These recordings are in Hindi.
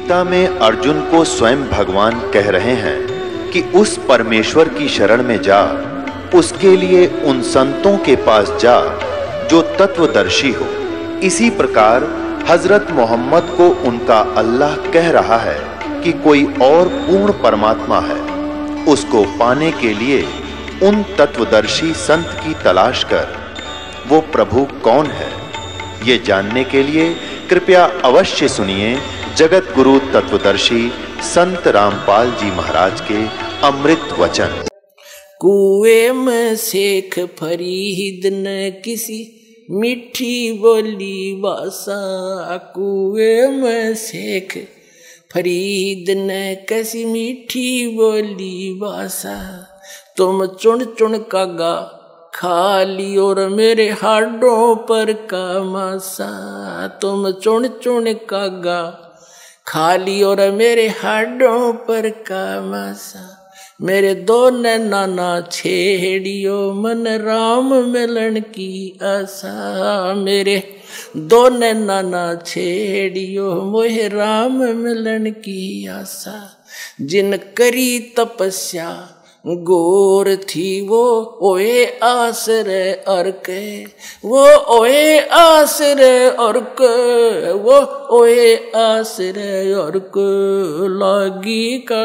गीता में अर्जुन को स्वयं भगवान कह रहे हैं कि उस परमेश्वर की शरण में जा, उसके लिए उन संतों के पास जा जो तत्वदर्शी हो। इसी प्रकार हजरत मोहम्मद को उनका अल्लाह कह रहा है कि कोई और पूर्ण परमात्मा है, उसको पाने के लिए उन तत्वदर्शी संत की तलाश कर। वो प्रभु कौन है, ये जानने के लिए कृपया अवश्य सुनिए जगत गुरु तत्वदर्शी संत रामपाल जी महाराज के अमृत वचन। कुएं में शेख फरीद न किसी मीठी बोली भाषा, कुएं में शेख फरीद न किसी मीठी बोली भाषा। तुम चुन चुन कागा खा लियो और मेरे हाडों पर का मासा, तुम चुन चुन कागा खा लियो और मेरे हाडों पर का मासा। मेरे दो नाना छेड़ियो मन राम मिलन की आशा, मेरे दो नाना छेड़ियो मोहे राम मिलन की आशा। जिन करी तपस्या गोर थी वो ओए आसरे अर्क, वो ओए आसरे अर्क, वो ओए आसरे अर्क लागी का।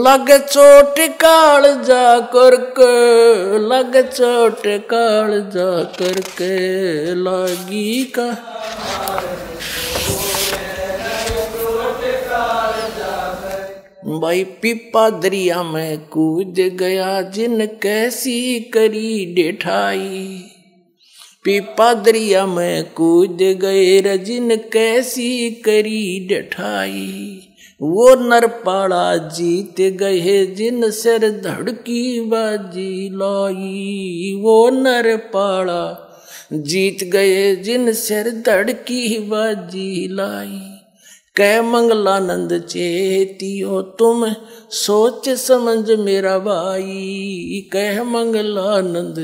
लग चोट काल जा करके, लग चोट काल जा करके लागी का। भाई पीपा दरिया में कूद गया जिन कैसी करी डेठाई, पीपा दरिया में कूद गए रजिन कैसी करी डेठाई। वो नरपाड़ा जीत गए जिन सिर धड़की बाजी लाई, वो नरपाड़ा जीत गए जिन सिर धड़की बाजी लाई। कै मंगलानंद चेतियो तुम सोच समझ मेरा भाई, कह मंगलानंद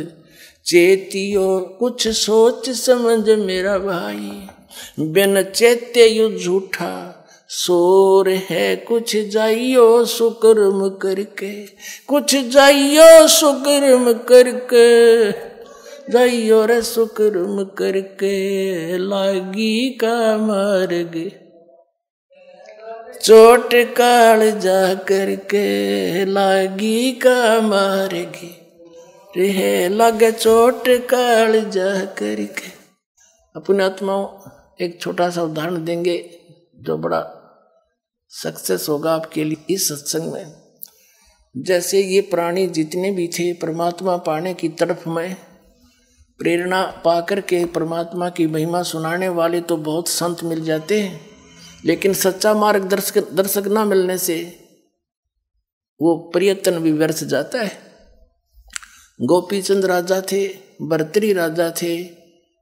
चेतियो कुछ सोच समझ मेरा भाई। बिन चेते यु झूठा शोर है कुछ जाइयो सुकर्म करके, कुछ जाइयो सुकर्म करके, जाइयो रे सुकर्म करके लागी का मार्ग। चोट काल जा करके लागी का मार्गी, रे लगे चोट काल जा करके। अपने आत्माओं एक छोटा सा उदाहरण देंगे जो बड़ा सक्सेस होगा आपके लिए इस सत्संग में। जैसे ये प्राणी जितने भी थे परमात्मा पाने की तरफ में प्रेरणा पाकर के परमात्मा की महिमा सुनाने वाले तो बहुत संत मिल जाते हैं, लेकिन सच्चा मार्गदर्शक न मिलने से वो प्रयत्न भी व्यर्थ जाता है। गोपीचंद राजा थे, भर्तरी राजा थे,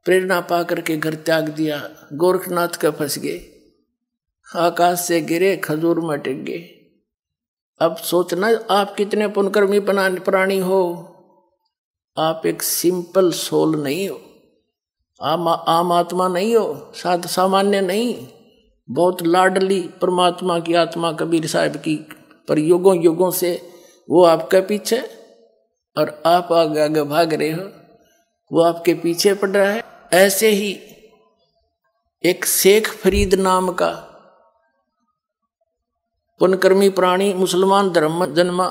प्रेरणा पाकर के घर त्याग दिया, गोरखनाथ का फंस गए, आकाश से गिरे खजूर में टिक गए। अब सोचना आप कितने पुण्यकर्मी प्राणी हो, आप एक सिंपल सोल नहीं हो, आम आत्मा नहीं हो, सामान्य नहीं, बहुत लाडली परमात्मा की आत्मा कबीर साहब की, पर युगों युगों से वो आपके पीछे और आप आगे आगे भाग रहे हो, वो आपके पीछे पड़ रहा है। ऐसे ही एक शेख फरीद नाम का पुण्यकर्मी प्राणी मुसलमान धर्म में जन्मा,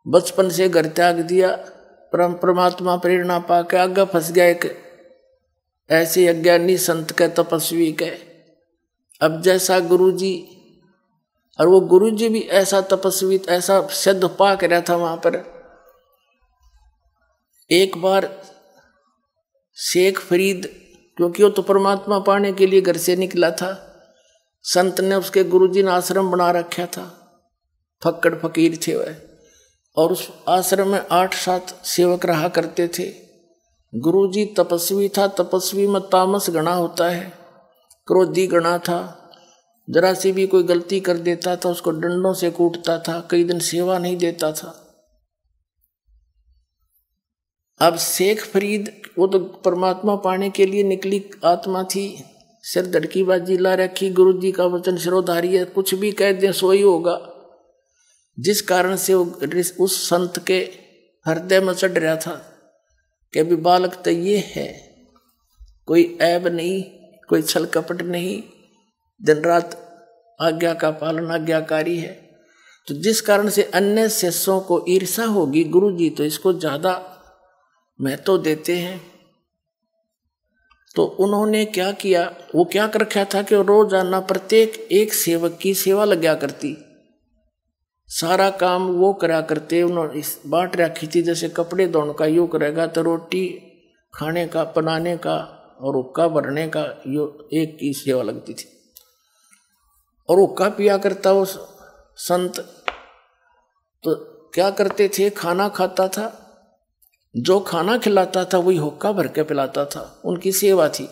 बचपन से घर त्याग दिया, परमात्मा प्रेरणा पाके आगे फंस गया एक ऐसे अज्ञानी संत के तपस्वी के। अब जैसा गुरुजी, और वो गुरुजी भी ऐसा तपस्वी, ऐसा सिद्ध पा के रहा था वहां पर। एक बार शेख फरीद, क्योंकि वो तो परमात्मा पाने के लिए घर से निकला था, संत ने उसके गुरुजी ने आश्रम बना रखा था, फक्कड़ फकीर थे वह, और उस आश्रम में 8-7 सेवक रहा करते थे। गुरुजी तपस्वी था, तपस्वी में तामस गणा होता है, क्रोधी गणा था, जरा सी भी कोई गलती कर देता था उसको डंडों से कूटता था, कई दिन सेवा नहीं देता था। अब शेख फरीद वो तो परमात्मा पाने के लिए निकली आत्मा थी, सिर धड़की बाजी ला रखी, गुरु जी का वचन सिरोधारी है, कुछ भी कह दें सो ही होगा। जिस कारण से वो उस संत के हृदय में चढ़ रहा था कि अभी बालक तो ये है, कोई ऐब नहीं, कोई छल कपट नहीं, दिन रात आज्ञा का पालन आज्ञाकारी है। तो जिस कारण से अन्य शिष्यों को ईर्षा होगी, गुरु जी तो इसको ज्यादा महत्व देते हैं। तो उन्होंने क्या किया, वो क्या कर रखा था कि रोजाना प्रत्येक एक सेवक की सेवा लगा करती, सारा काम वो करा करते। उन्होंने बांट रखी थी, जैसे कपड़े धोने का यो करेगा तो रोटी खाने का बनाने का और हुक्का भरने का यो एक की सेवा लगती थी। और हुक्का पिया करता वो संत, तो क्या करते थे, खाना खाता था, जो खाना खिलाता था वही हुक्का भर के पिलाता था, उनकी सेवा थी।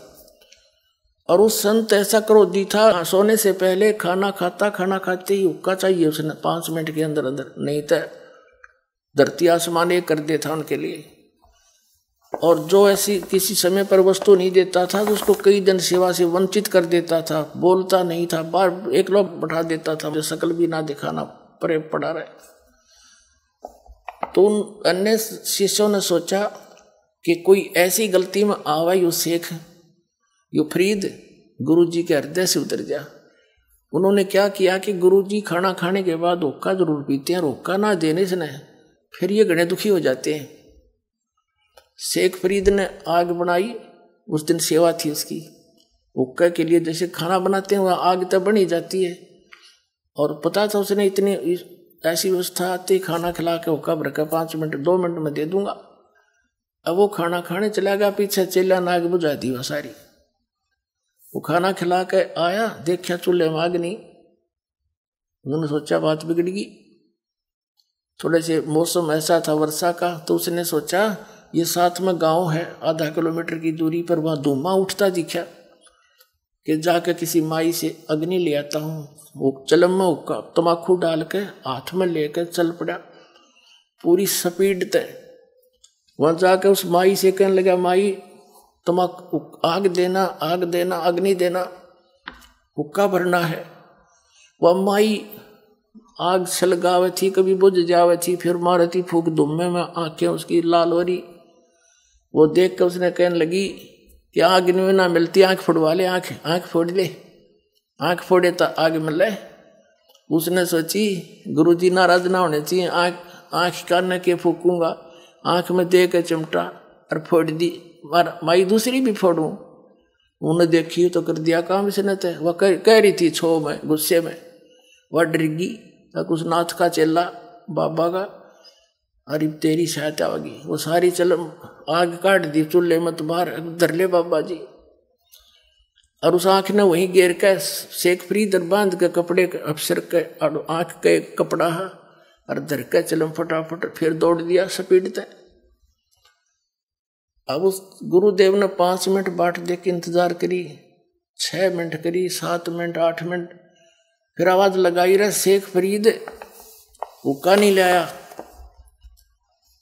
और उस संत ऐसा क्रोधी था, सोने से पहले खाना खाता, खाना खाते ही हुक्का चाहिए उसने 5 मिनट के अंदर अंदर, नहीं तो धरती आसमान एक कर देता उनके लिए। और जो ऐसी किसी समय पर वस्तु नहीं देता था तो उसको कई दिन सेवा से वंचित कर देता था, बोलता नहीं था, बार एक लोग बैठा देता था, जो शकल भी ना दिखाना परे पड़ा रहे। तो उन अन्य शिष्यों ने सोचा कि कोई ऐसी गलती में आवा यो शेख यो फरीद गुरुजी के हृदय से उतर जा। उन्होंने क्या किया कि गुरुजी खाना खाने के बाद हुक्का जरूर पीते हैं, हुक्का ना देने से न फिर ये घने दुखी हो जाते हैं। शेख फरीद ने आग बनाई, उस दिन सेवा थी उसकी, हुक्का के लिए जैसे खाना बनाते हैं वह आग तब बन ही जाती है। और पता था उसने इतनी ऐसी व्यवस्था आती, खाना खिला के हुक्का भर के 5 मिनट 2 मिनट में दे दूंगा। अब वो खाना खाने चला गया, पीछे चेला ने आग बुझा दी वह सारी। वो खाना खिला के आया, देखा चूल्हे में आग नहीं। उन्होंने सोचा बात बिगड़ गई। थोड़े से मौसम ऐसा था वर्षा का, तो उसने सोचा ये साथ में गांव है, आधा किलोमीटर की दूरी पर, वहां धुआं उठता दिखा कि जाकर किसी माई से अग्नि ले आता हूँ। वो चलम में हुक्का तमाकू डाल के हाथ में लेकर चल पड़ा पूरी स्पीड तय। वहां जाकर उस माई से कहने लगा, माई तमाकू आग देना, आग देना, अग्नि देना, हुक्का भरना है। वह माई आग छलगावे थी, कभी बुझ जावे थी, फिर मारती फूक धुम्मे में, आंखें उसकी लाल हो रही। वो देख कर उसने कहने लगी कि आग में ना मिलती, आंख फोड़वा ले, आंख फोड़ ले, आंख फोड़े तो आग मिले। उसने सोची गुरुजी नाराज ना होने चाहिए, आंख कान के फूकूंगा, आंख में दे के चिमटा और फोड़ दी। माई दूसरी भी फोड़ूं। उन्हें देखी तो कर दिया काम इसने। तो वह कह रही थी छो में, गुस्से में, वह डरगी तक उस नाथ का चेला बाबा का, अरे तेरी सहायता होगी। वो सारी चल आग काट दी चूल्हे में, तो बाहर धर ले बाबा जी। और उस आंख ने वहीं घेर के शेख फरीद बांध के कपड़े अफसर के आंख के कपड़ा और धर के चलम फटाफट फिर दौड़ दिया स्पीड तक। अब उस गुरुदेव ने 5 मिनट बाट दे के इंतजार करी, 6 मिनट करी, 7 मिनट, 8 मिनट, फिर आवाज लगाई रहा शेख फरीद, हुक्का नहीं लाया।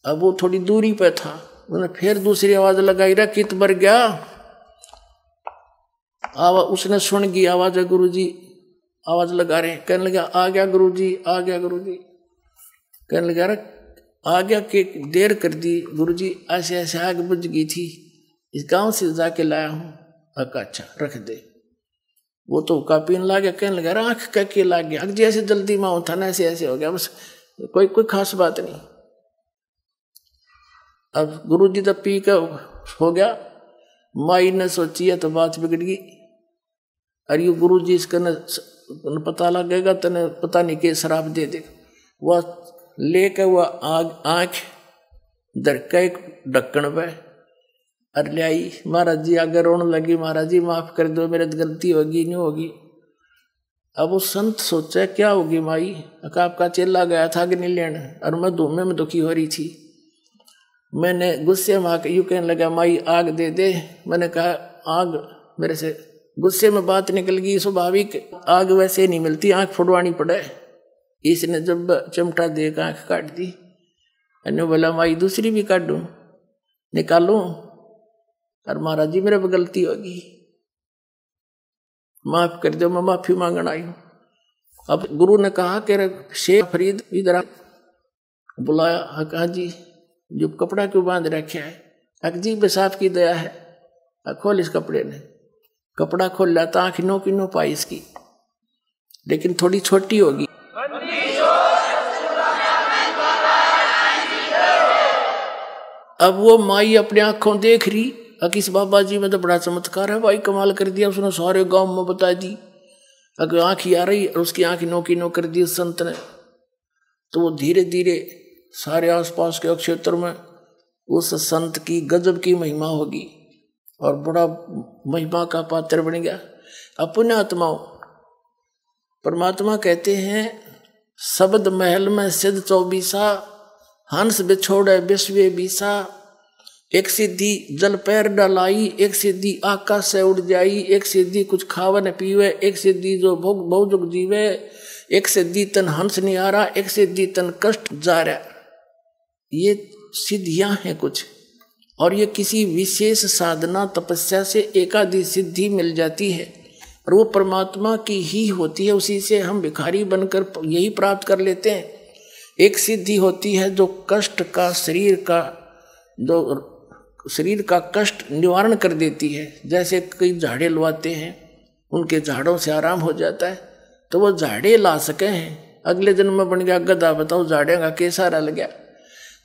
अब वो थोड़ी दूरी पे था, उन्हें फिर दूसरी आवाज लगाई रहा, कित भर गया। उसने सुन गई आवाज है, गुरुजी आवाज लगा रहे। कहने लगा आ गया गुरुजी, आ गया गुरुजी। कहने लगा आ गया कि देर कर दी गुरुजी, ऐसे ऐसे आग बुझ गई थी, इस गांव से जाके लाया हूँ। अच्छा रख दे। वो तो हुक्का पीने लग गया। कहने लगा आँख कह के लग गया, जी ऐसे जल्दी में था ना, ऐसे ऐसे हो गया, बस कोई खास बात नहीं। अब गुरुजी तो पी के हो गया। माई ने सोची है तो बात बिगड़ गई। अरे गुरुजी इसका न पता लगेगा तने पता नहीं के शराब दे दे। वह लेकर वह आँख धर के एक ढक्कन पे और ले आई। महाराज जी आगे रोने लगी, महाराज जी माफ कर दो, मेरे गलती होगी नहीं होगी। अब वो संत सोचा क्या होगी माई, आपका चेला गया था कि नहीं लेने, और मैं धूमे में दुखी हो रही थी। मैंने गुस्से में आकर यूँ कहने लगा माई आग दे दे। मैंने कहा आग मेरे से गुस्से में बात निकल गई, स्वाभाविक आग वैसे नहीं मिलती, आँख फुड़वानी पड़े। इसने जब चिमटा दे आँख काट दी। मैंने बोला माई दूसरी भी काट दूँ। निकालूं और महाराज जी मेरे पे गलती होगी, माफ कर दो, मैं माफी मांगने आई हूं। अब गुरु ने कहा कि शेख फरीद इधर बुलाया। कहा जी जो कपड़ा क्यों बांध रखे है? जी बेसाफ की दया है। खोल इस कपड़े ने, कपड़ा खोल लाता, आंख नो की नो पाई इसकी, लेकिन थोड़ी छोटी होगी। अब वो माई अपने आंखों देख रही, किस बाबा जी में तो बड़ा चमत्कार है भाई, कमाल कर दिया उसने, सारे गांव में बता दी। अगर आंख ही आ रही और उसकी आंख नो की नो कर दी उस संत ने, तो वो धीरे धीरे सारे आसपास के क्षेत्र में उस संत की गजब की महिमा होगी और बड़ा महिमा का पात्र बन गया। अपने आत्माओं, परमात्मा कहते हैं शब्द महल में सिद्ध 24, हंस बिछोड़े विश्व बीसा, एक सिद्धि जल पैर डलाई, एक सिद्धि आकाश से उड़ जाई, एक सिद्धि कुछ खावन पीवे, एक सिद्धि जो भोग बहुजुग जीवे, एक सिद्धि तन हंस निहारा, एक सिद्धि तन कष्ट जा रहा। ये सिद्धियां हैं कुछ, और ये किसी विशेष साधना तपस्या से एकादि सिद्धि मिल जाती है और वो परमात्मा की ही होती है, उसी से हम भिखारी बनकर यही प्राप्त कर लेते हैं। एक सिद्धि होती है जो कष्ट का शरीर का कष्ट निवारण कर देती है। जैसे कई झाड़े लवाते हैं, उनके झाड़ों से आराम हो जाता है, तो वो झाड़े ला सके हैं। अगले जन्म में बन गया गधा, बताओ झाड़े का कैसा रल गया।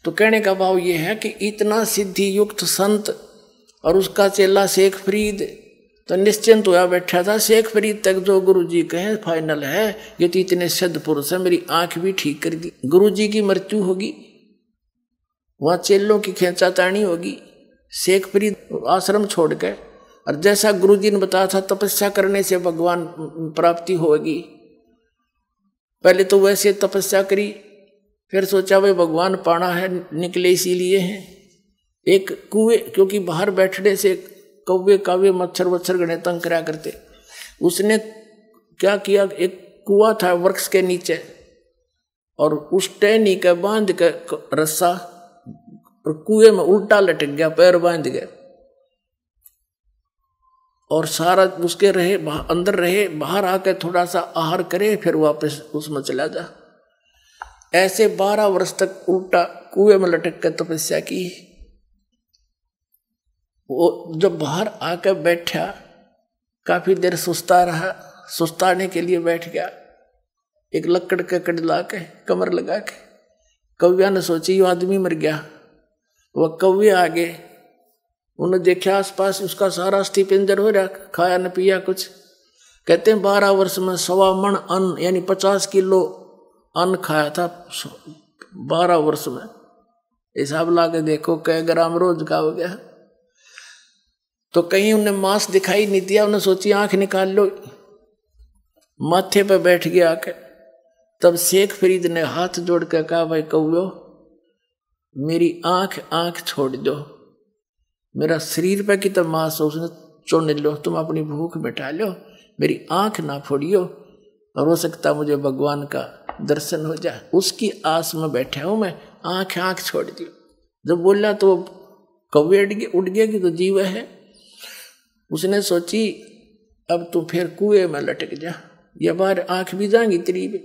तो कहने का भाव ये है कि इतना सिद्धि युक्त संत और उसका चेला शेख फरीद तो निश्चिंत हुआ बैठा था। शेख फरीद तक जो गुरु जी कहें फाइनल है, ये तो इतने सिद्ध पुरुष है, मेरी आंख भी ठीक कर दी। गुरु जी की मृत्यु होगी, वहाँ चेलों की खींचातानी होगी, शेख फरीद आश्रम छोड़ के, और जैसा गुरु जी ने बताया था तपस्या करने से भगवान प्राप्ति होगी। पहले तो वैसे तपस्या करी, फिर सोचा भाई भगवान पाना है, निकले इसीलिए हैं। एक कुएं, क्योंकि बाहर बैठने से कौवे कावे मच्छर वच्छर गणे तंग करा करते, उसने क्या किया, एक कुआं था वृक्ष के नीचे, और उस टहनी के बांध के रस्सा और कुएं में उल्टा लटक गया, पैर बांध गए, और सारा उसके रहे अंदर रहे, बाहर आकर थोड़ा सा आहार करे, फिर वापस उसमें चला जा। ऐसे 12 वर्ष तक उल्टा कुएं में लटक कर तपस्या की। वो जब बाहर आकर बैठा, काफी देर सुस्ता रहा, सुस्ताने के लिए बैठ गया, एक लकड़ के कड़ ला के कमर लगा के। कौव्या ने सोची ये आदमी मर गया। वह कौवे आगे, उन्हें देखा आसपास उसका सारा अस्थि पिंजर हो रहा, खाया न पिया कुछ। कहते हैं 12 वर्ष में 1.25 मन अन्न यानी 50 किलो अन्न खाया था 12 वर्ष में। हिसाब ला के देखो कै ग्राम रोज का हो गया। तो कहीं उन्हें मांस दिखाई नहीं दिया, उन्हें सोची आंख निकाल लो, माथे पे बैठ गया आके। तब शेख फरीद ने हाथ जोड़ कर कहा, भाई कौवे मेरी आंख छोड़ दो, मेरा शरीर पे की तो मांस उसने चुन लो, तुम अपनी भूख मिटा लो, मेरी आंख ना फोड़ियो, और हो सकता मुझे भगवान का दर्शन हो जाए, उसकी आस में बैठा हूं मैं, आंख छोड़ दियो। जब बोला तो कौवे उड़ गया कि तो जीव है। उसने सोची अब तू फिर कुएं में लटक जा, या बार आंख भी जाएंगी तेरी भी।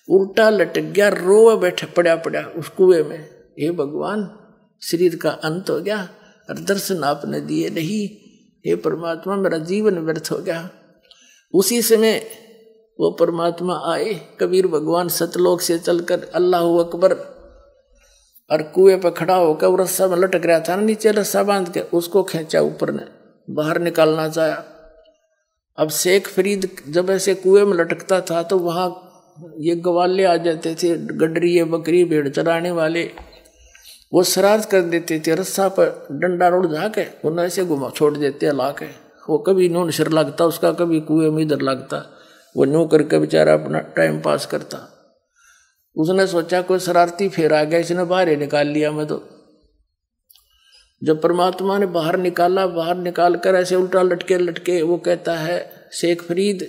उल्टा लटक गया, रोए बैठा पड़ा उस कुएं में। हे भगवान, शरीर का अंत हो गया और दर्शन आपने दिए नहीं, हे परमात्मा मेरा जीवन व्यर्थ हो गया। उसी समय वो परमात्मा आए, कबीर भगवान सतलोक से चलकर अल्लाह अकबर, और कुएं पर खड़ा होकर वो रस्सा में लटक रहा था, नीचे रस्सा बांध के उसको खींचा, ऊपर ने बाहर निकालना चाहा। अब शेख फरीद जब ऐसे कुएं में लटकता था तो वहाँ ये गवाले आ जाते थे, गडरी बकरी भेड़ चराने वाले, वो शरारत कर देते थे, रस्सा पर डंडा रोड जाके उन्हें ऐसे घुमा छोड़ देते हिला के। वो कभी नून सिर लगता उसका, कभी कुएं में इधर लगता, वो न्यू करके बेचारा अपना टाइम पास करता। उसने सोचा कोई शरारती फेर आ गया, इसने बाहर ही निकाल लिया मैं तो। जब परमात्मा ने बाहर निकाला, बाहर निकाल कर ऐसे उल्टा लटके वो कहता है शेख फरीद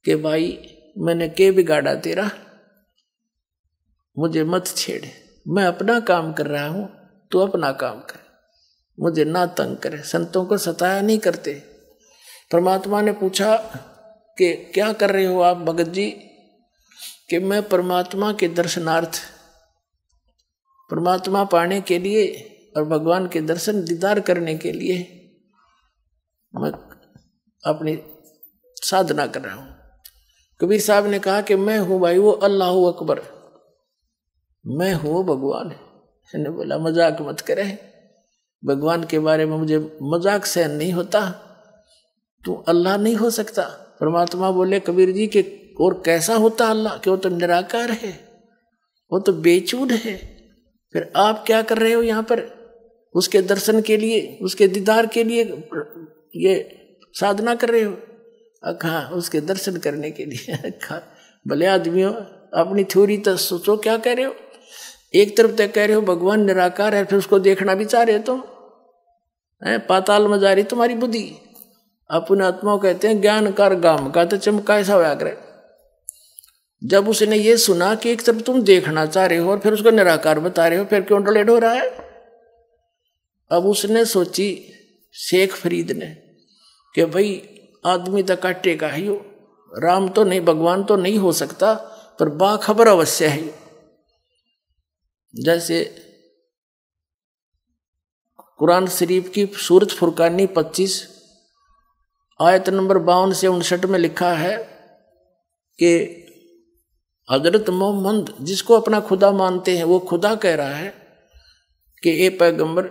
के भाई मैंने के बिगाड़ा तेरा, मुझे मत छेड़, मैं अपना काम कर रहा हूं, तू अपना काम कर। मुझे ना तंग करे। संतों को सताया नहीं करते। परमात्मा ने पूछा कि क्या कर रहे हो आप भगत जी? कि मैं परमात्मा के दर्शनार्थ, परमात्मा पाने के लिए और भगवान के दर्शन दीदार करने के लिए मैं अपनी साधना कर रहा हूं। कबीर साहब ने कहा कि मैं हूं भाई वो अल्लाह अकबर, मैं हूं भगवान। मैंने बोला मजाक मत करे, भगवान के बारे में मुझे मजाक सहन नहीं होता, तू अल्लाह नहीं हो सकता। परमात्मा बोले कबीर जी के और कैसा होता अल्लाह, कि वो तो निराकार है, वो तो बेचूड है, फिर आप क्या कर रहे हो यहाँ पर? उसके दर्शन के लिए, उसके दीदार के लिए ये साधना कर रहे हो? हाँ, उसके दर्शन करने के लिए। भले आदमियों, अपनी थ्योरी तो सोचो क्या कह रहे हो। एक तरफ तक कह रहे हो भगवान निराकार है, फिर उसको देखना भी चाह रहे हो तुम, पाताल में जा रही तुम्हारी बुद्धि। अपने आत्मा कहते हैं ज्ञान कर गाम का तो चमका ऐसा व्याग्र। जब उसने ये सुना कि एक तरफ तुम देखना चाह रहे हो और फिर उसको निराकार बता रहे हो, फिर क्यों डलेट हो रहा है? अब उसने सोची शेख फरीद ने कि भाई आदमी तो काटेगा ही हो, राम तो नहीं, भगवान तो नहीं हो सकता, पर बाखबर अवश्य है। जैसे कुरान शरीफ की सूरत फुरकानी 25 आयत नंबर 52 से 59 में लिखा है कि हजरत मोहम्मद जिसको अपना खुदा मानते हैं वो खुदा कह रहा है कि ए पैगंबर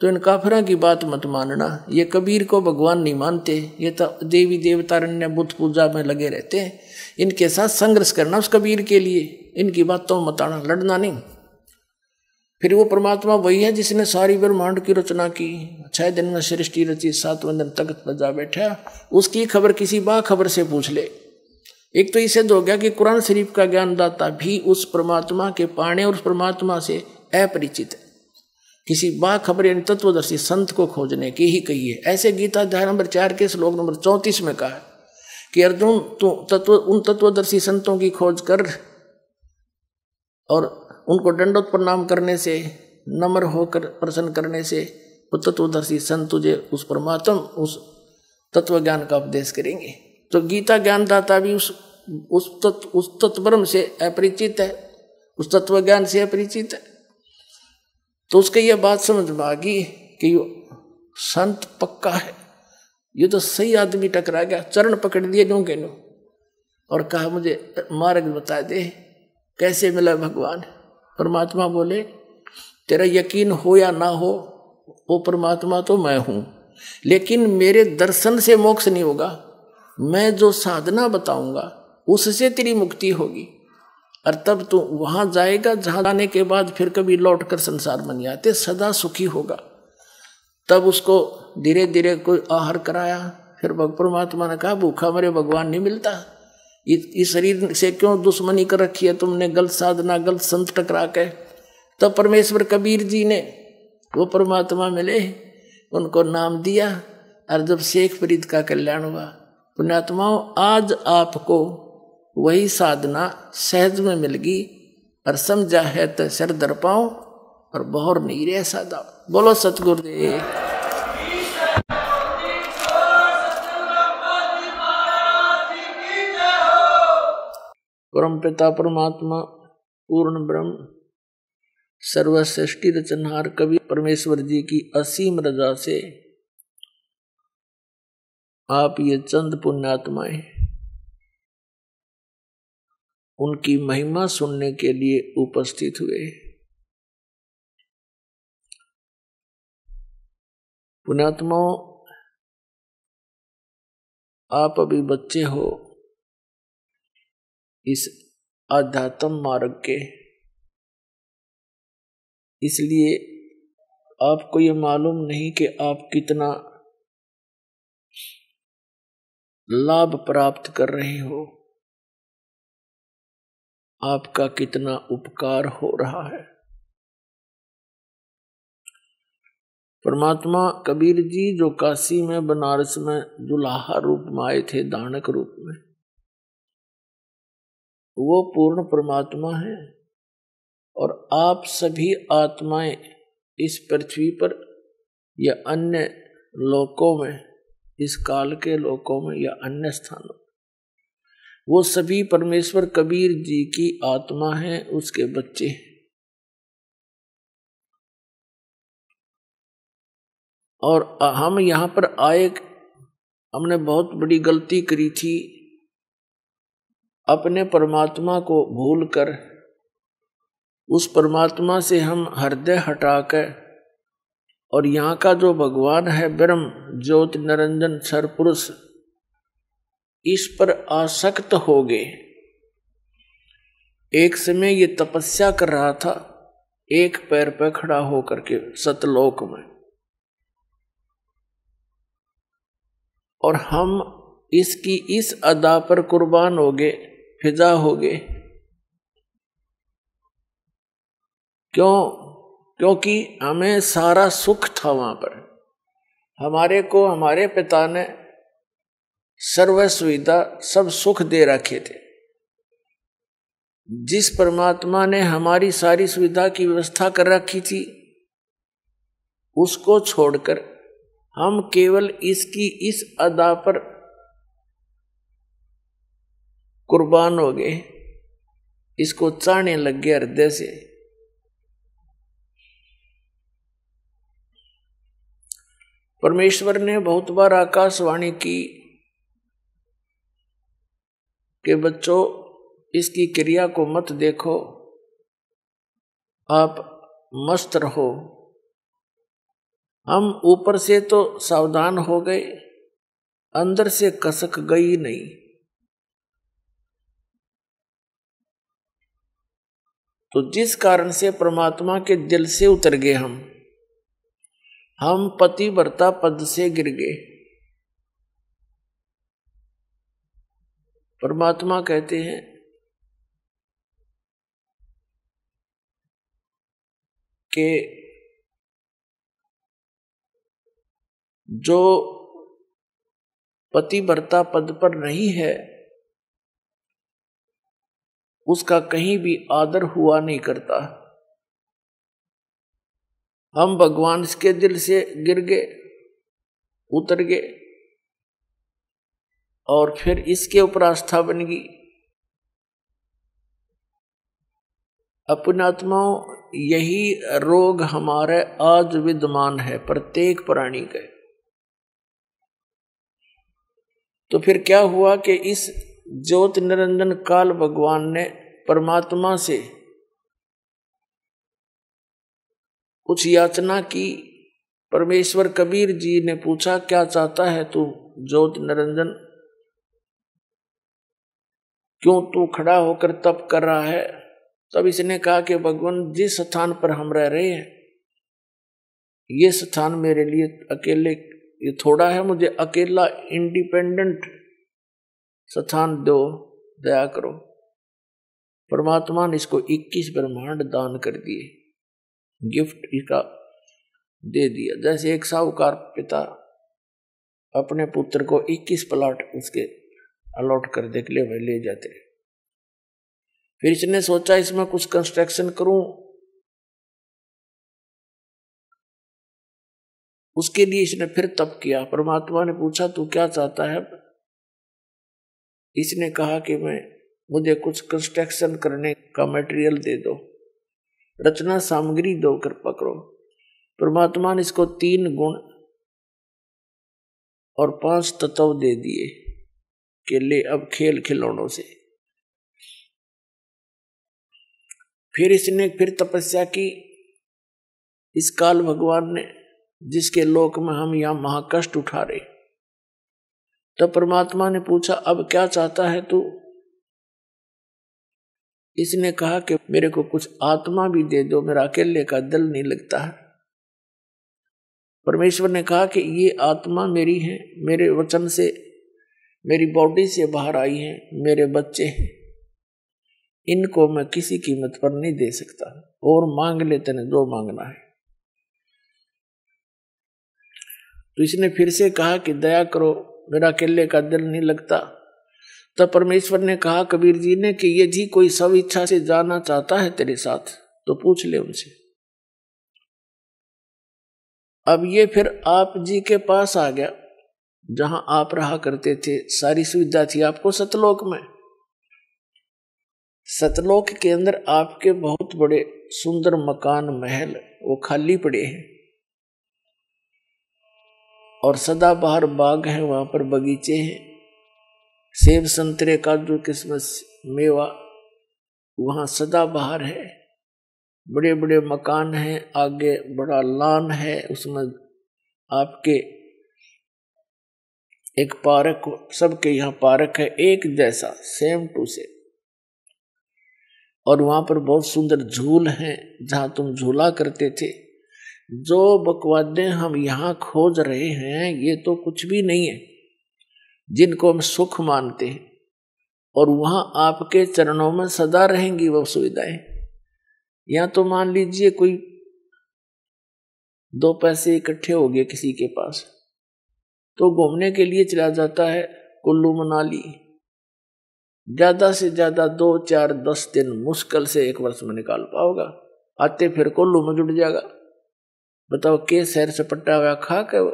तो इन काफिरों की बात मत मानना, ये कबीर को भगवान नहीं मानते, ये तो देवी देवता अन्य बुत पूजा में लगे रहते हैं, इनके साथ संघर्ष करना उस कबीर के लिए, इनकी बातों मत आना, लड़ना नहीं। फिर वो परमात्मा वही है जिसने सारी ब्रह्मांड की रचना की, 6 दिन में सृष्टि रची, 7वें दिन तख्त पर जा बैठा, उसकी खबर किसी बाखबर से पूछ ले। एक तो इसे हो गया कि कुरान शरीफ का ज्ञानदाता भी उस परमात्मा के पाने और उस परमात्मा से अपरिचित है। किसी बाखबर यानी तत्वदर्शी संत को खोजने की ही कही है। ऐसे गीता अध्याय नंबर 4 के श्लोक नंबर 34 में कहा कि अर्जुन तू उन तत्वदर्शी संतों की खोज कर और उनको दंडोत प्रणाम करने से, नम्र होकर प्रसन्न करने से वो तत्वदर्शी संत तुझे उस परमात्मा, उस तत्व ज्ञान का उपदेश करेंगे। तो गीता ज्ञानदाता भी उस तत्वब्रह्म से अपरिचित है, उस तत्व ज्ञान से अपरिचित है। तो उसके यह बात समझ में आ गई कि ये संत पक्का है, ये तो सही आदमी टकरा गया, चरण पकड़ दिए नो के नो और कहा मुझे मार्ग बता दे, कैसे मिला भगवान। परमात्मा बोले तेरा यकीन हो या ना हो, वो परमात्मा तो मैं हूं, लेकिन मेरे दर्शन से मोक्ष नहीं होगा, मैं जो साधना बताऊंगा उससे तेरी मुक्ति होगी। और तब तू वहां जाएगा जहां जाने के बाद फिर कभी लौट कर संसार में नहीं आते, सदा सुखी होगा। तब उसको धीरे धीरे कोई आहार कराया। फिर परमात्मा ने कहा भूखा मरे भगवान नहीं मिलता, इस शरीर से क्यों दुश्मनी कर रखी है तुमने, गलत साधना गलत संत टकरा के। तब परमेश्वर कबीर जी ने वो परमात्मा मिले, उनको नाम दिया और जब शेख फरीद का कल्याण हुआ। पुण्यात्माओं, आज आपको वही साधना सहज में मिल गई और समझा है तो सर दर पाओ और बहुर नहीं रे सादा। बोलो सतगुरुदेव। परम पिता परमात्मा पूर्ण ब्रह्म सर्वश्रेष्ठी रचनहार कवि परमेश्वर जी की असीम रजा से आप ये चंद पुण्यात्माएं उनकी महिमा सुनने के लिए उपस्थित हुए। पुण्यात्माओं, आप अभी बच्चे हो इस आध्यात्म मार्ग के, इसलिए आपको ये मालूम नहीं कि आप कितना लाभ प्राप्त कर रहे हो, आपका कितना उपकार हो रहा है। परमात्मा कबीर जी जो काशी में बनारस में दुल्हा रूप में आए थे, दानक रूप में, वो पूर्ण परमात्मा है और आप सभी आत्माएं इस पृथ्वी पर या अन्य लोकों में, इस काल के लोकों में या अन्य स्थानों, वो सभी परमेश्वर कबीर जी की आत्मा है, उसके बच्चे हैं। और हम यहाँ पर आए, हमने बहुत बड़ी गलती करी थी, अपने परमात्मा को भूलकर उस परमात्मा से हम हृदय हटाकर और यहाँ का जो भगवान है ब्रह्म ज्योति निरंजन सरपुरुष, इस पर आसक्त हो गए। एक समय ये तपस्या कर रहा था एक पैर पर खड़ा होकर के सतलोक में, और हम इसकी इस अदा पर कुर्बान हो गए, फिदा हो गए। क्योंकि हमें सारा सुख था वहां पर। हमारे को हमारे पिता ने सर्व सुविधा सब सुख दे रखे थे। जिस परमात्मा ने हमारी सारी सुविधा की व्यवस्था कर रखी थी, उसको छोड़कर हम केवल इसकी इस अदा पर कुर्बान हो गए, इसको चाहने लग गए हृदय से। परमेश्वर ने बहुत बार आकाशवाणी की कि बच्चों, इसकी क्रिया को मत देखो, आप मस्त रहो। हम ऊपर से तो सावधान हो गए, अंदर से कसक गई नहीं। तो जिस कारण से परमात्मा के दिल से उतर गए हम पतिव्रता पद से गिर गए। परमात्मा कहते हैं कि जो पतिव्रता पद पर नहीं है, उसका कहीं भी आदर हुआ नहीं करता। हम भगवान के दिल से गिर गए, उतर गए, और फिर इसके ऊपर आस्था बन गई। अपनात्माओं, यही रोग हमारे आज विद्यमान है प्रत्येक प्राणी के। तो फिर क्या हुआ कि इस ज्योति निरंजन काल भगवान ने परमात्मा से कुछ याचना की। परमेश्वर कबीर जी ने पूछा, क्या चाहता है तू ज्योति निरंजन? क्यों तू खड़ा होकर तप कर रहा है? तब इसने कहा कि भगवान, जिस स्थान पर हम रह रहे हैं, ये स्थान मेरे लिए अकेले ये थोड़ा है, मुझे अकेला इंडिपेंडेंट स्थान दो, दया करो। परमात्मा ने इसको 21 ब्रह्मांड दान कर दिए, गिफ्ट इसका दे दिया। जैसे एक साहूकार पिता अपने पुत्र को 21 प्लाट उसके अलॉट कर दे के लिए ले जाते। फिर इसने सोचा इसमें कुछ कंस्ट्रक्शन करूं, उसके लिए इसने फिर तप किया। परमात्मा ने पूछा, तू क्या चाहता है? इसने कहा कि मुझे कुछ कंस्ट्रक्शन करने का मटेरियल दे दो, रचना सामग्री दो, कृपा करो। परमात्मा ने इसको 3 गुण और 5 तत्व दे दिए कि ले अब खेल खिलौनों से। फिर इसने फिर तपस्या की। इस काल भगवान ने, जिसके लोक में हम यहां महाकष्ट उठा रहे, तो परमात्मा ने पूछा, अब क्या चाहता है तू? इसने कहा कि मेरे को कुछ आत्मा भी दे दो, मेरा अकेले का दिल नहीं लगता है। परमेश्वर ने कहा कि ये आत्मा मेरी है, मेरे वचन से, मेरी बॉडी से बाहर आई है, मेरे बच्चे हैं, इनको मैं किसी कीमत पर नहीं दे सकता। और मांग ले तेने जो मांगना है। तो इसने फिर से कहा कि दया करो, मेरा अकेले का दिल नहीं लगता। तब परमेश्वर ने कहा कबीर जी ने कि ये जी कोई सब इच्छा से जाना चाहता है तेरे साथ, तो पूछ ले उनसे। अब ये फिर आप जी के पास आ गया, जहां आप रहा करते थे, सारी सुविधा थी आपको सतलोक में। सतलोक के अंदर आपके बहुत बड़े सुंदर मकान महल वो खाली पड़े हैं, और सदाबहार बाग है, वहां पर बगीचे हैं, सेब संतरे काजू किस्मस मेवा वहां सदाबहार है, बड़े बड़े मकान हैं, आगे बड़ा लॉन है, उसमें आपके एक पार्क, सबके यहाँ पार्क है एक जैसा सेम टू सेम, और वहां पर बहुत सुंदर झूल हैं जहां तुम झूला करते थे। जो बकवादे हम यहाँ खोज रहे हैं ये तो कुछ भी नहीं है, जिनको हम सुख मानते हैं, और वहां आपके चरणों में सदा रहेंगी वो सुविधाएं। या तो मान लीजिए कोई 2 पैसे इकट्ठे हो गए किसी के पास, तो घूमने के लिए चला जाता है कुल्लू मनाली, ज्यादा से ज्यादा 2, 4, 10 दिन मुश्किल से 1 वर्ष में निकाल पाओगा, आते फिर कुल्लू में जुट जाएगा। बताओ के शहर से पट्टा हुआ खा के वो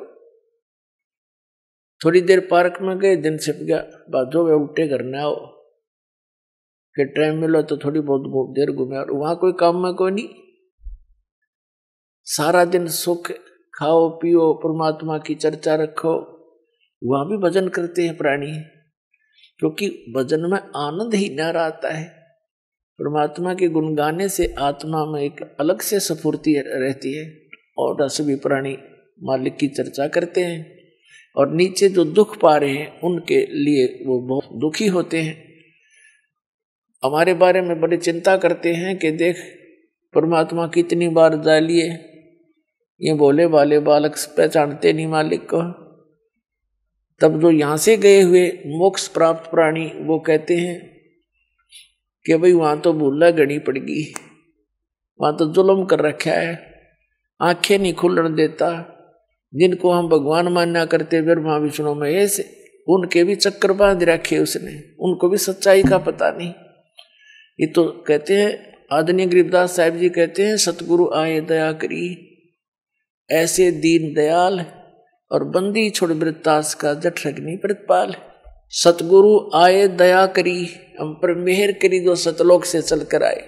थोड़ी देर पार्क में गए, दिन छिप गया, बाजो वे उल्टे करने आओ, फिर टाइम मिला तो थोड़ी बहुत देर घूमे, और वहां कोई काम में कोई नहीं, सारा दिन सुख खाओ पियो परमात्मा की चर्चा रखो। वहां भी भजन करते हैं प्राणी, क्योंकि भजन में आनंद ही न आता है। परमात्मा के गुण गाने से आत्मा में एक अलग से स्फूर्ति रहती है, और रस भी प्राणी मालिक की चर्चा करते हैं, और नीचे जो दुख पा रहे हैं उनके लिए वो बहुत दुखी होते हैं, हमारे बारे में बड़ी चिंता करते हैं कि देख परमात्मा कितनी बार जा लिए, ये भोले वाले बालक पहचानते नहीं मालिक को। तब जो यहाँ से गए हुए मोक्ष प्राप्त प्राणी वो कहते हैं कि भाई वहां तो भूला गणी पड़ गई, वहां तो जुल्म कर रखा है, आंखें नहीं खुलने देता, जिनको हम भगवान मान्या करते ब्रह्मा विष्णु महेश, उनके भी चक्कर बांध रखे उसने, उनको भी सच्चाई का पता नहीं। ये तो कहते हैं आदरणीय गरीबदास साहिब जी कहते हैं, सतगुरु आए दया करी ऐसे दीन दयाल, और बंदी छोड़ वृत्तास का जठ रगनी प्रतिपाल। सतगुरु आए दया करी, हम पर मेहर करी जो सतलोक से चल कर आए,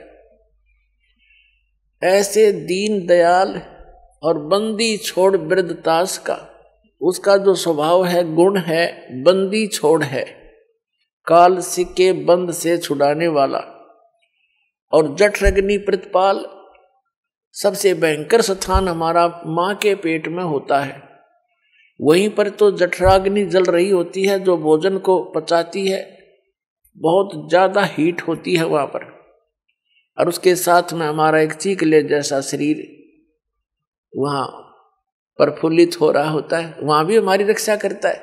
ऐसे दीन दयाल और बंदी छोड़ वृद्धतास का, उसका जो स्वभाव है गुण है बंदी छोड़ है, काल सिक्के बंद से छुड़ाने वाला, और जठ रगनी प्रतिपाल, सबसे भयंकर स्थान हमारा मां के पेट में होता है, वहीं पर तो जठराग्नि जल रही होती है जो भोजन को पचाती है, बहुत ज्यादा हीट होती है वहां पर, और उसके साथ में हमारा एक चीकले जैसा शरीर वहां प्रफुल्लित हो रहा होता है, वहां भी हमारी रक्षा करता है,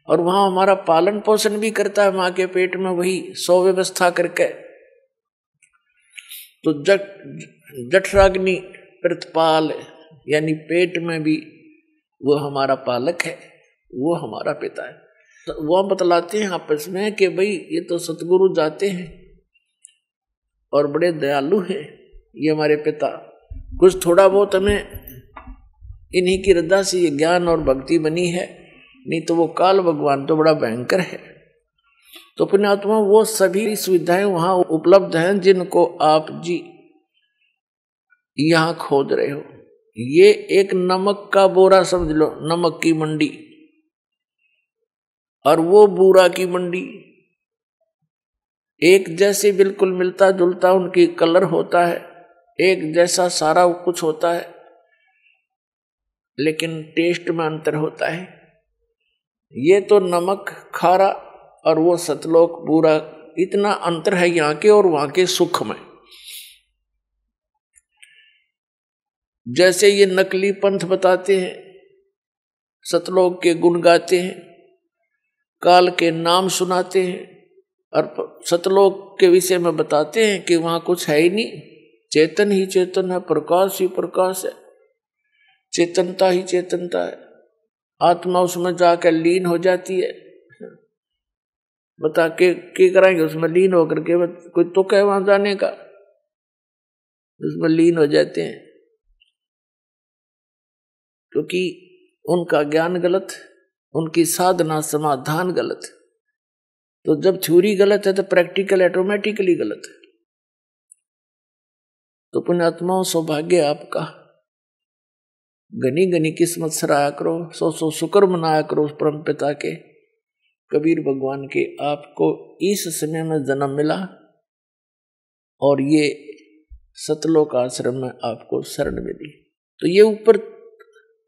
और वहां हमारा पालन पोषण भी करता है मां के पेट में, वही सुव्यवस्था करके। तो जठराग्नि प्रतिपाल यानी पेट में भी वो हमारा पालक है, वो हमारा पिता है। तो वो हम बतलाते हैं आपस में कि भाई ये तो सतगुरु जाते हैं और बड़े दयालु हैं ये हमारे पिता, कुछ थोड़ा बहुत हमें इन्हीं की रद्दा से ये ज्ञान और भक्ति बनी है, नहीं तो वो काल भगवान तो बड़ा भयंकर है। तो पुण्यात्मा वो सभी सुविधाएं वहां उपलब्ध हैं जिनको आप जी यहां खोज रहे हो। ये एक नमक का बोरा समझ लो, नमक की मंडी, और वो बूरा की मंडी, एक जैसे बिल्कुल मिलता जुलता उनकी कलर होता है, एक जैसा सारा कुछ होता है, लेकिन टेस्ट में अंतर होता है। ये तो नमक खारा और वो सतलोक बूरा, इतना अंतर है यहाँ के और वहां के सुख में। जैसे ये नकली पंथ बताते हैं, सतलोक के गुण गाते हैं, काल के नाम सुनाते हैं, और सतलोक के विषय में बताते हैं कि वहां कुछ है ही नहीं, चेतन ही चेतन है, प्रकाश ही प्रकाश है, चेतनता ही चेतनता है, आत्मा उसमें जाकर लीन हो जाती है। बता के कराएंगे उसमें लीन होकर के, कोई तो कहे वहां जाने का, उसमें लीन हो जाते हैं। क्योंकि उनका ज्ञान गलत, उनकी साधना समाधान गलत। तो जब थ्योरी गलत है तो प्रैक्टिकल ऑटोमेटिकली गलत है। तो पुण्यात्माओं, सौभाग्य आपका, घनी घनी किस्मत सराया करो, सौ सौ शुक्र मनाया करो उस परम पिता के, कबीर भगवान के, आपको इस समय में जन्म मिला और ये सतलोक आश्रम में आपको शरण मिली। तो ये ऊपर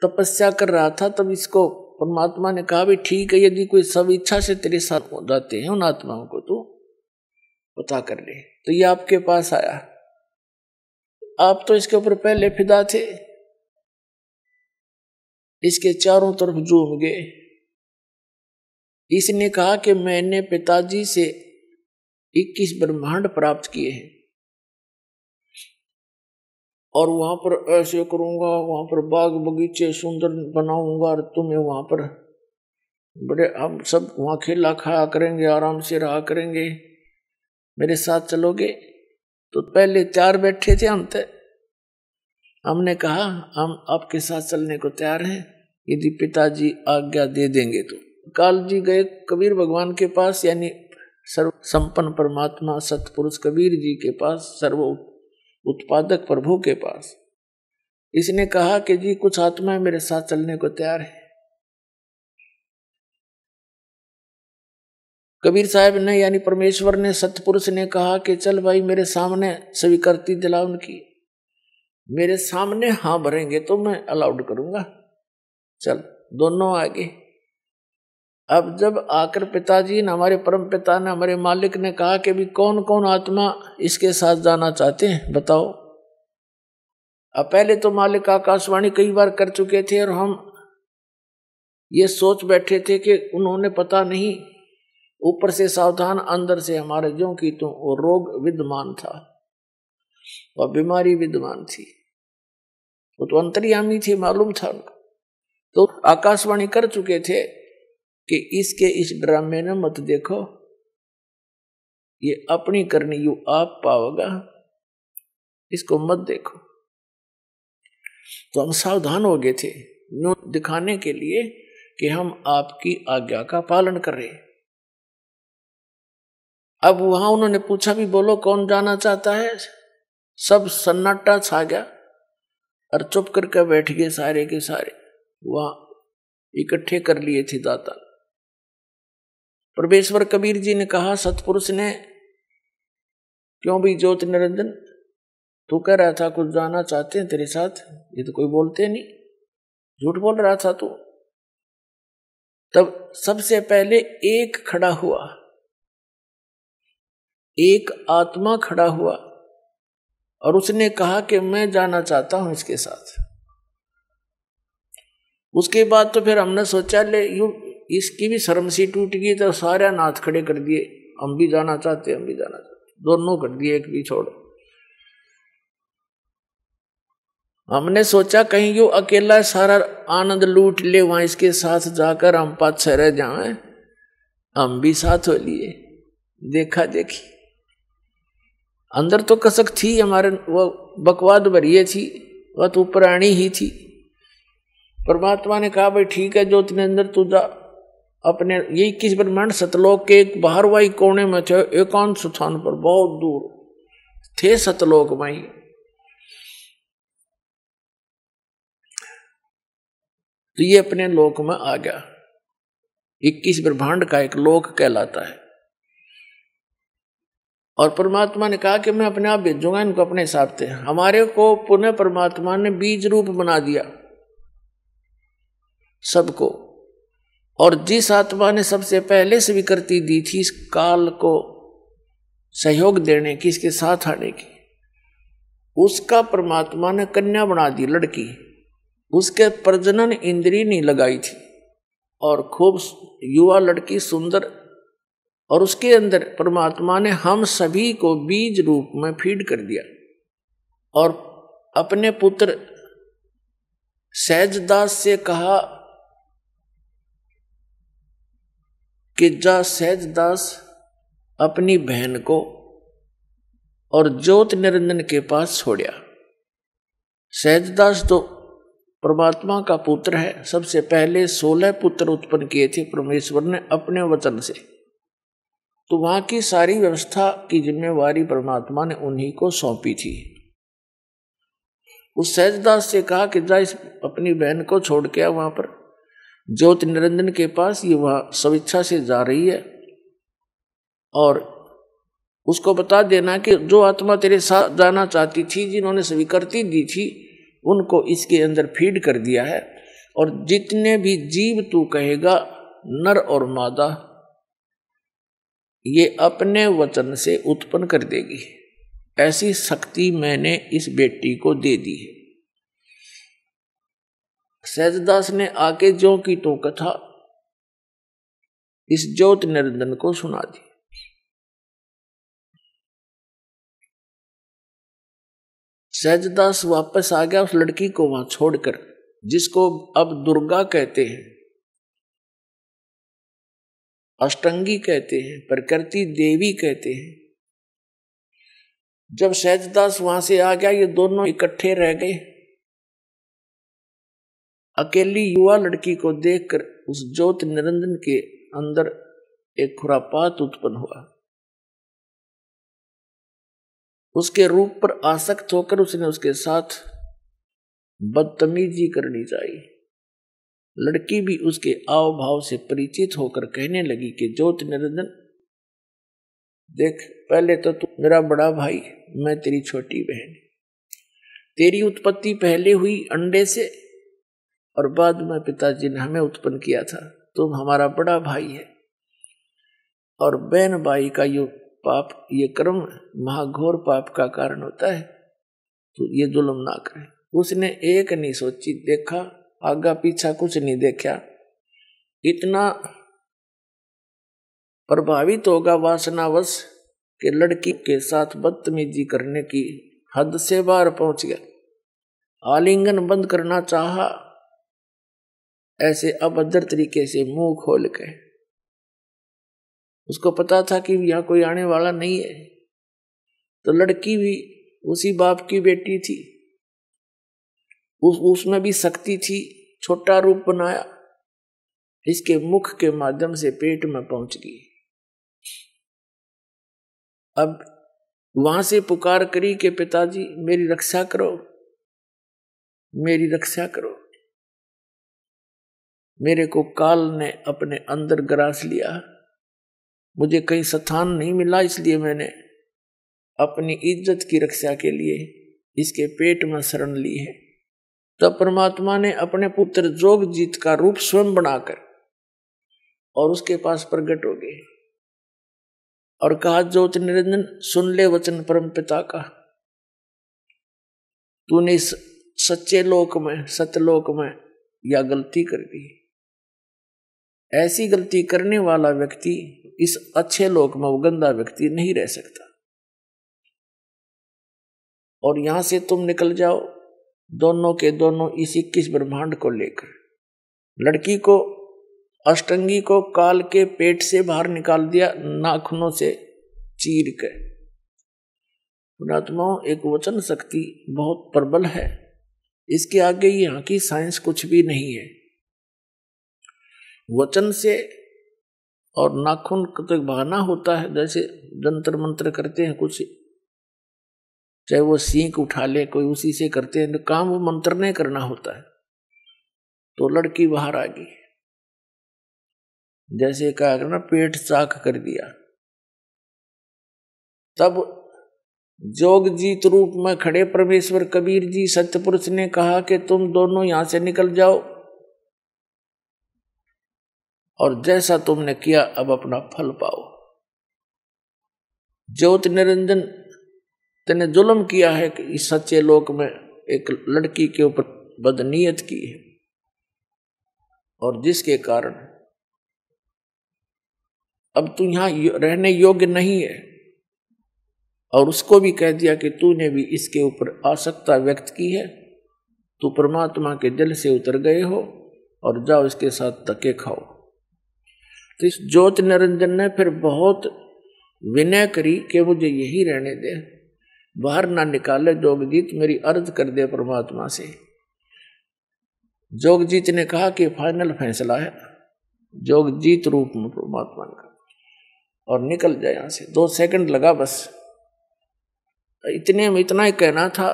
तपस्या कर रहा था, तब इसको परमात्मा ने कहा भी ठीक है, यदि कोई सब इच्छा से तेरे साथ हो जाते हैं उन आत्माओं को तो पता कर ले। तो ये आपके पास आया, आप तो इसके ऊपर पहले फिदा थे, इसके चारों तरफ झूम गए। इसने कहा कि मैंने पिताजी से 21 ब्रह्मांड प्राप्त किए हैं और वहां पर ऐसे करूंगा, वहां पर बाग बगीचे सुंदर बनाऊंगा और तुम्हें वहां पर बड़े, हम सब वहां खेला खाया करेंगे, आराम से रहा करेंगे, मेरे साथ चलोगे? तो पहले 4 बैठे थे हम थे, हमने कहा हम आपके साथ चलने को तैयार हैं यदि पिताजी आज्ञा दे देंगे। तो काल जी गए कबीर भगवान के पास, यानी सर्व संपन्न परमात्मा सतपुरुष कबीर जी के पास, सर्व उत्पादक प्रभु के पास। इसने कहा कि जी कुछ आत्माएं मेरे साथ चलने को तैयार है। कबीर साहब ने यानी परमेश्वर ने, सतपुरुष ने कहा कि चल भाई मेरे सामने स्वीकृति दिला उनकी, मेरे सामने हाँ भरेंगे तो मैं अलाउड करूंगा, चल दोनों आगे। अब जब आकर पिताजी ने, हमारे परम पिता ने, हमारे मालिक ने कहा कि भी कौन कौन आत्मा इसके साथ जाना चाहते हैं बताओ। अब पहले तो मालिक आकाशवाणी कई बार कर चुके थे और हम ये सोच बैठे थे कि उन्होंने पता नहीं, ऊपर से सावधान, अंदर से हमारे ज्यों की तो वो रोग विद्यमान था और बीमारी विद्यमान थी, वो तो अंतर्यामी थी, मालूम था उनको। तो आकाशवाणी कर चुके थे कि इसके इस ड्रामे ने मत देखो, ये अपनी करनी यू आप पाओगा, इसको मत देखो। तो हम सावधान हो गए थे दिखाने के लिए कि हम आपकी आज्ञा का पालन कर रहे हैं। अब वहां उन्होंने पूछा भी बोलो कौन जाना चाहता है, सब सन्नाटा छा गया और चुप करके बैठ गए सारे के सारे, वहां इकट्ठे कर लिए थे दाता। परमेश्वर कबीर जी ने कहा सतपुरुष ने, क्यों भी ज्योत निरंजन, तू कह रहा था कुछ जाना चाहते हैं तेरे साथ, ये तो कोई बोलते नहीं, झूठ बोल रहा था तू। तब सबसे पहले एक खड़ा हुआ, एक आत्मा खड़ा हुआ और उसने कहा कि मैं जाना चाहता हूं इसके साथ। उसके बाद तो फिर हमने सोचा ले यू इसकी भी शर्म सी टूट गई, तो सारे नाथ खड़े कर दिए, हम भी जाना चाहते, हम भी जाना चाहते, दोनों कर दिए, एक भी छोड़। हमने सोचा कहीं यू अकेला सारा आनंद लूट ले, वहां इसके साथ जाकर हम पाछे रह जाएं, हम भी साथ हो लिए। देखा देखी अंदर तो कसक थी हमारे, वो बकवाद भरिए थी, वह तो पुरानी ही थी। परमात्मा ने कहा भाई ठीक है ज्योति ने अंदर तू जा, अपने यही 21 ब्रह्मांड सतलोक के एक बाहर वाई कोने में थे, एकांत स्थान पर बहुत दूर थे सतलोक माई। तो ये अपने लोक में आ गया, 21 ब्रह्मांड का एक लोक कहलाता है। और परमात्मा ने कहा कि मैं अपने आप भेजूंगा इनको अपने हिसाब से। हमारे को पुनः परमात्मा ने बीज रूप बना दिया सबको, और जिस आत्मा ने सबसे पहले स्वीकृति दी थी इस काल को सहयोग देने की, इसके साथ आने की, उसका परमात्मा ने कन्या बना दी, लड़की। उसके प्रजनन इंद्री नहीं लगाई थी और खूब युवा लड़की सुंदर, और उसके अंदर परमात्मा ने हम सभी को बीज रूप में फीड कर दिया और अपने पुत्र सहजदास से कहा कि जा सहजदास अपनी बहन को और ज्योत निरंजन के पास छोड़या। सहजदास तो परमात्मा का पुत्र है। सबसे पहले 16 पुत्र उत्पन्न किए थे परमेश्वर ने अपने वचन से, तो वहां की सारी व्यवस्था की जिम्मेवारी परमात्मा ने उन्हीं को सौंपी थी। उस सहजदास से कहा कि जा इस अपनी बहन को छोड़ के वहां पर ज्योति निरंजन के पास, ये वहां स्वेच्छा से जा रही है, और उसको बता देना कि जो आत्मा तेरे साथ जाना चाहती थी, जिन्होंने स्वीकृति दी थी, उनको इसके अंदर फीड कर दिया है, और जितने भी जीव तू कहेगा नर और मादा, ये अपने वचन से उत्पन्न कर देगी। ऐसी शक्ति मैंने इस बेटी को दे दी है। सहजदास ने आके ज्यों की त्यों कथा इस ज्योति निरंजन को सुना दी। सहजदास वापस आ गया उस लड़की को वहां छोड़कर, जिसको अब दुर्गा कहते हैं, अष्टंगी कहते हैं, प्रकृति देवी कहते हैं। जब सहजदास वहां से आ गया, ये दोनों इकट्ठे रह गए। अकेली युवा लड़की को देखकर उस ज्योति निरंजन के अंदर एक खुरापात उत्पन्न हुआ। उसके रूप पर आसक्त होकर उसने उसके साथ बदतमीजी करनी चाहिए। लड़की भी उसके आव भाव से परिचित होकर कहने लगी कि ज्योति निरंजन देख, पहले तो तू मेरा बड़ा भाई, मैं तेरी छोटी बहन। तेरी उत्पत्ति पहले हुई अंडे से, और बाद में पिताजी ने हमें उत्पन्न किया था। तुम हमारा बड़ा भाई है, और बहन भाई का यो पाप, ये कर्म महाघोर पाप का कारण होता है, तो ये जुल्म ना करे। उसने एक नहीं सोची, देखा आगा पीछा कुछ नहीं देखा, इतना प्रभावित होगा वासनावश कि लड़की के साथ बदतमीजी करने की हद से बाहर पहुंच गया। आलिंगन बंद करना चाहा, ऐसे अभद्र तरीके से मुंह खोल के। उसको पता था कि यहाँ कोई आने वाला नहीं है, तो लड़की भी उसी बाप की बेटी थी, उसमें भी शक्ति थी। छोटा रूप बनाया, इसके मुख के माध्यम से पेट में पहुंच गई। अब वहां से पुकार करी कि पिताजी मेरी रक्षा करो, मेरी रक्षा करो। मेरे को काल ने अपने अंदर ग्रास लिया, मुझे कहीं स्थान नहीं मिला, इसलिए मैंने अपनी इज्जत की रक्षा के लिए इसके पेट में शरण ली है। तब परमात्मा ने अपने पुत्र जोगजीत का रूप स्वयं बनाकर और उसके पास प्रकट हो गए और कहा, ज्योति निरंजन सुन ले वचन परम पिता का। तूने इस सच्चे लोक में, सत्यलोक में या गलती कर दी। ऐसी गलती करने वाला व्यक्ति इस अच्छे लोक में, वो गंदा व्यक्ति नहीं रह सकता। और यहां से तुम निकल जाओ, दोनों के दोनों इस 21 ब्रह्मांड को लेकर। लड़की को, अष्टंगी को काल के पेट से बाहर निकाल दिया, नाखूनों से चीर के। पुणात्माओं, एक वचन शक्ति बहुत प्रबल है, इसके आगे यहाँ की साइंस कुछ भी नहीं है। वचन से और नाखून का तो बहाना होता है, जैसे जंतर मंत्र करते हैं कुछ, चाहे वो सींक उठा ले कोई, उसी से करते हैं, काम वो मंत्र नहीं करना होता है। तो लड़की बाहर आ गई, जैसे कहा ना पेट चाक कर दिया। तब जोगजीत रूप में खड़े परमेश्वर कबीर जी सत्यपुरुष ने कहा कि तुम दोनों यहां से निकल जाओ, और जैसा तुमने किया अब अपना फल पाओ। ज्योति निरंजन तेने जुल्म किया है कि इस सच्चे लोक में एक लड़की के ऊपर बदनीयत की है, और जिसके कारण अब तू यहां रहने योग्य नहीं है। और उसको भी कह दिया कि तूने भी इसके ऊपर आसक्ता व्यक्त की है, तू परमात्मा के जल से उतर गए हो, और जाओ इसके साथ धक्के खाओ। तो इस ज्योति निरंजन ने फिर बहुत विनय करी कि मुझे यही रहने दे, बाहर ना निकाले जोगजीत, मेरी अर्ज कर दे परमात्मा से। जोगजीत ने कहा कि फाइनल फैसला है जोगजीत रूप में परमात्मा का, और निकल जाए यहां से। 2 सेकंड लगा बस। इतने में इतना ही कहना था,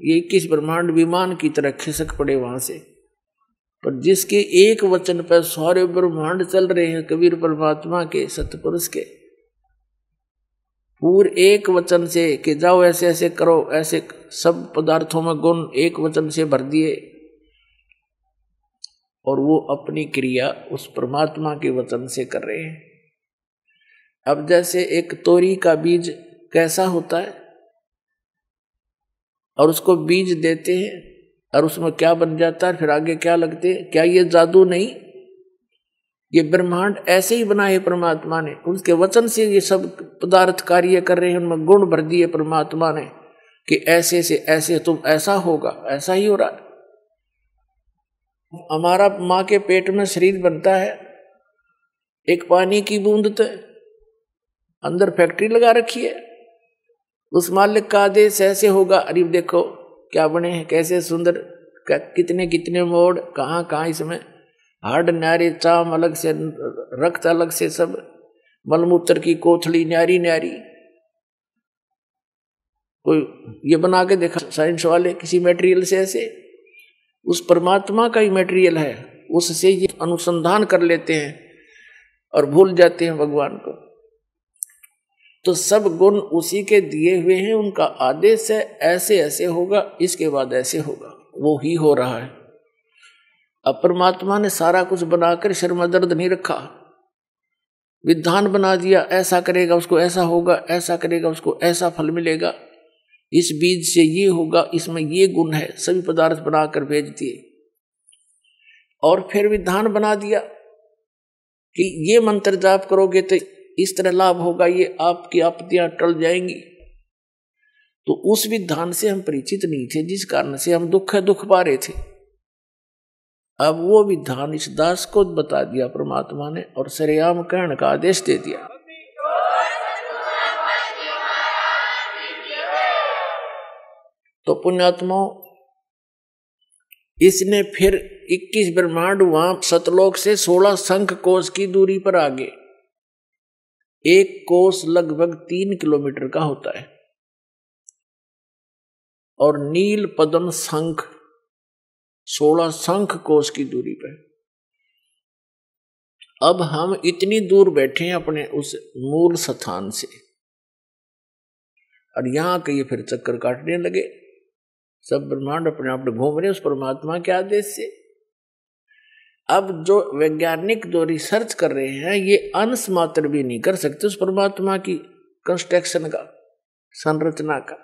ये 21 ब्रह्मांड विमान की तरह खिसक पड़े वहां से। पर जिसके एक वचन पर सारे ब्रह्मांड चल रहे हैं, कबीर परमात्मा के, सतपुरुष के, पूरे एक वचन से कि जाओ ऐसे ऐसे करो, ऐसे सब पदार्थों में गुण एक वचन से भर दिए, और वो अपनी क्रिया उस परमात्मा के वचन से कर रहे हैं। अब जैसे एक तोरी का बीज कैसा होता है, और उसको बीज देते हैं और उसमें क्या बन जाता है, फिर आगे क्या लगते हैं, क्या ये जादू नहीं? ये ब्रह्मांड ऐसे ही बनाए परमात्मा ने, उसके वचन से ये सब पदार्थ कार्य कर रहे हैं, उनमें गुण भर दिए परमात्मा ने कि ऐसे से ऐसे तुम ऐसा होगा, ऐसा ही हो रहा है। हमारा माँ के पेट में शरीर बनता है, एक पानी की बूंद तो अंदर फैक्ट्री लगा रखी है, उस मालिक का आदेश ऐसे होगा। अरे देखो क्या बने हैं, कैसे सुंदर, कितने कितने मोड़, कहाँ कहाँ इसमें हाड न्यारे, चाम अलग से, रक्त अलग से, सब मलमूत्र की कोथली न्यारी न्यारी। कोई ये बना के देखा साइंस वाले किसी मटेरियल से, ऐसे उस परमात्मा का ही मटेरियल है, उससे ये अनुसंधान कर लेते हैं और भूल जाते हैं भगवान को। तो सब गुण उसी के दिए हुए हैं, उनका आदेश है ऐसे ऐसे होगा, इसके बाद ऐसे होगा, वो ही हो रहा है। अब परमात्मा ने सारा कुछ बनाकर सिर में दर्द नहीं रखा, विधान बना दिया, ऐसा करेगा उसको ऐसा होगा, ऐसा करेगा उसको ऐसा फल मिलेगा, इस बीज से ये होगा, इसमें ये गुण है, सभी पदार्थ बनाकर भेज दिए। और फिर विधान बना दिया कि ये मंत्र जाप करोगे तो इस तरह लाभ होगा, ये आपकी आपत्तियां टल जाएंगी। तो उस विधान से हम परिचित नहीं थे, जिस कारण से हम दुख पा रहे थे। अब वो विधान इस दास को बता दिया परमात्मा ने, और सरेआम कहने का आदेश दे दिया। तो पुण्यात्माओं, इसने फिर 21 ब्रह्मांड वहां सतलोक से 16 शंख कोश की दूरी पर आगे, एक कोस लगभग 3 किलोमीटर का होता है, और नील पद्म शंख 16 शंख कोस की दूरी पर। अब हम इतनी दूर बैठे हैं अपने उस मूल स्थान से, और यहां के ये फिर चक्कर काटने लगे, सब ब्रह्मांड अपने आप घूम रहे उस परमात्मा के आदेश से। अब जो वैज्ञानिक जो रिसर्च कर रहे हैं, ये अंश मात्र भी नहीं कर सकते उस परमात्मा की कंस्ट्रक्शन का, संरचना का।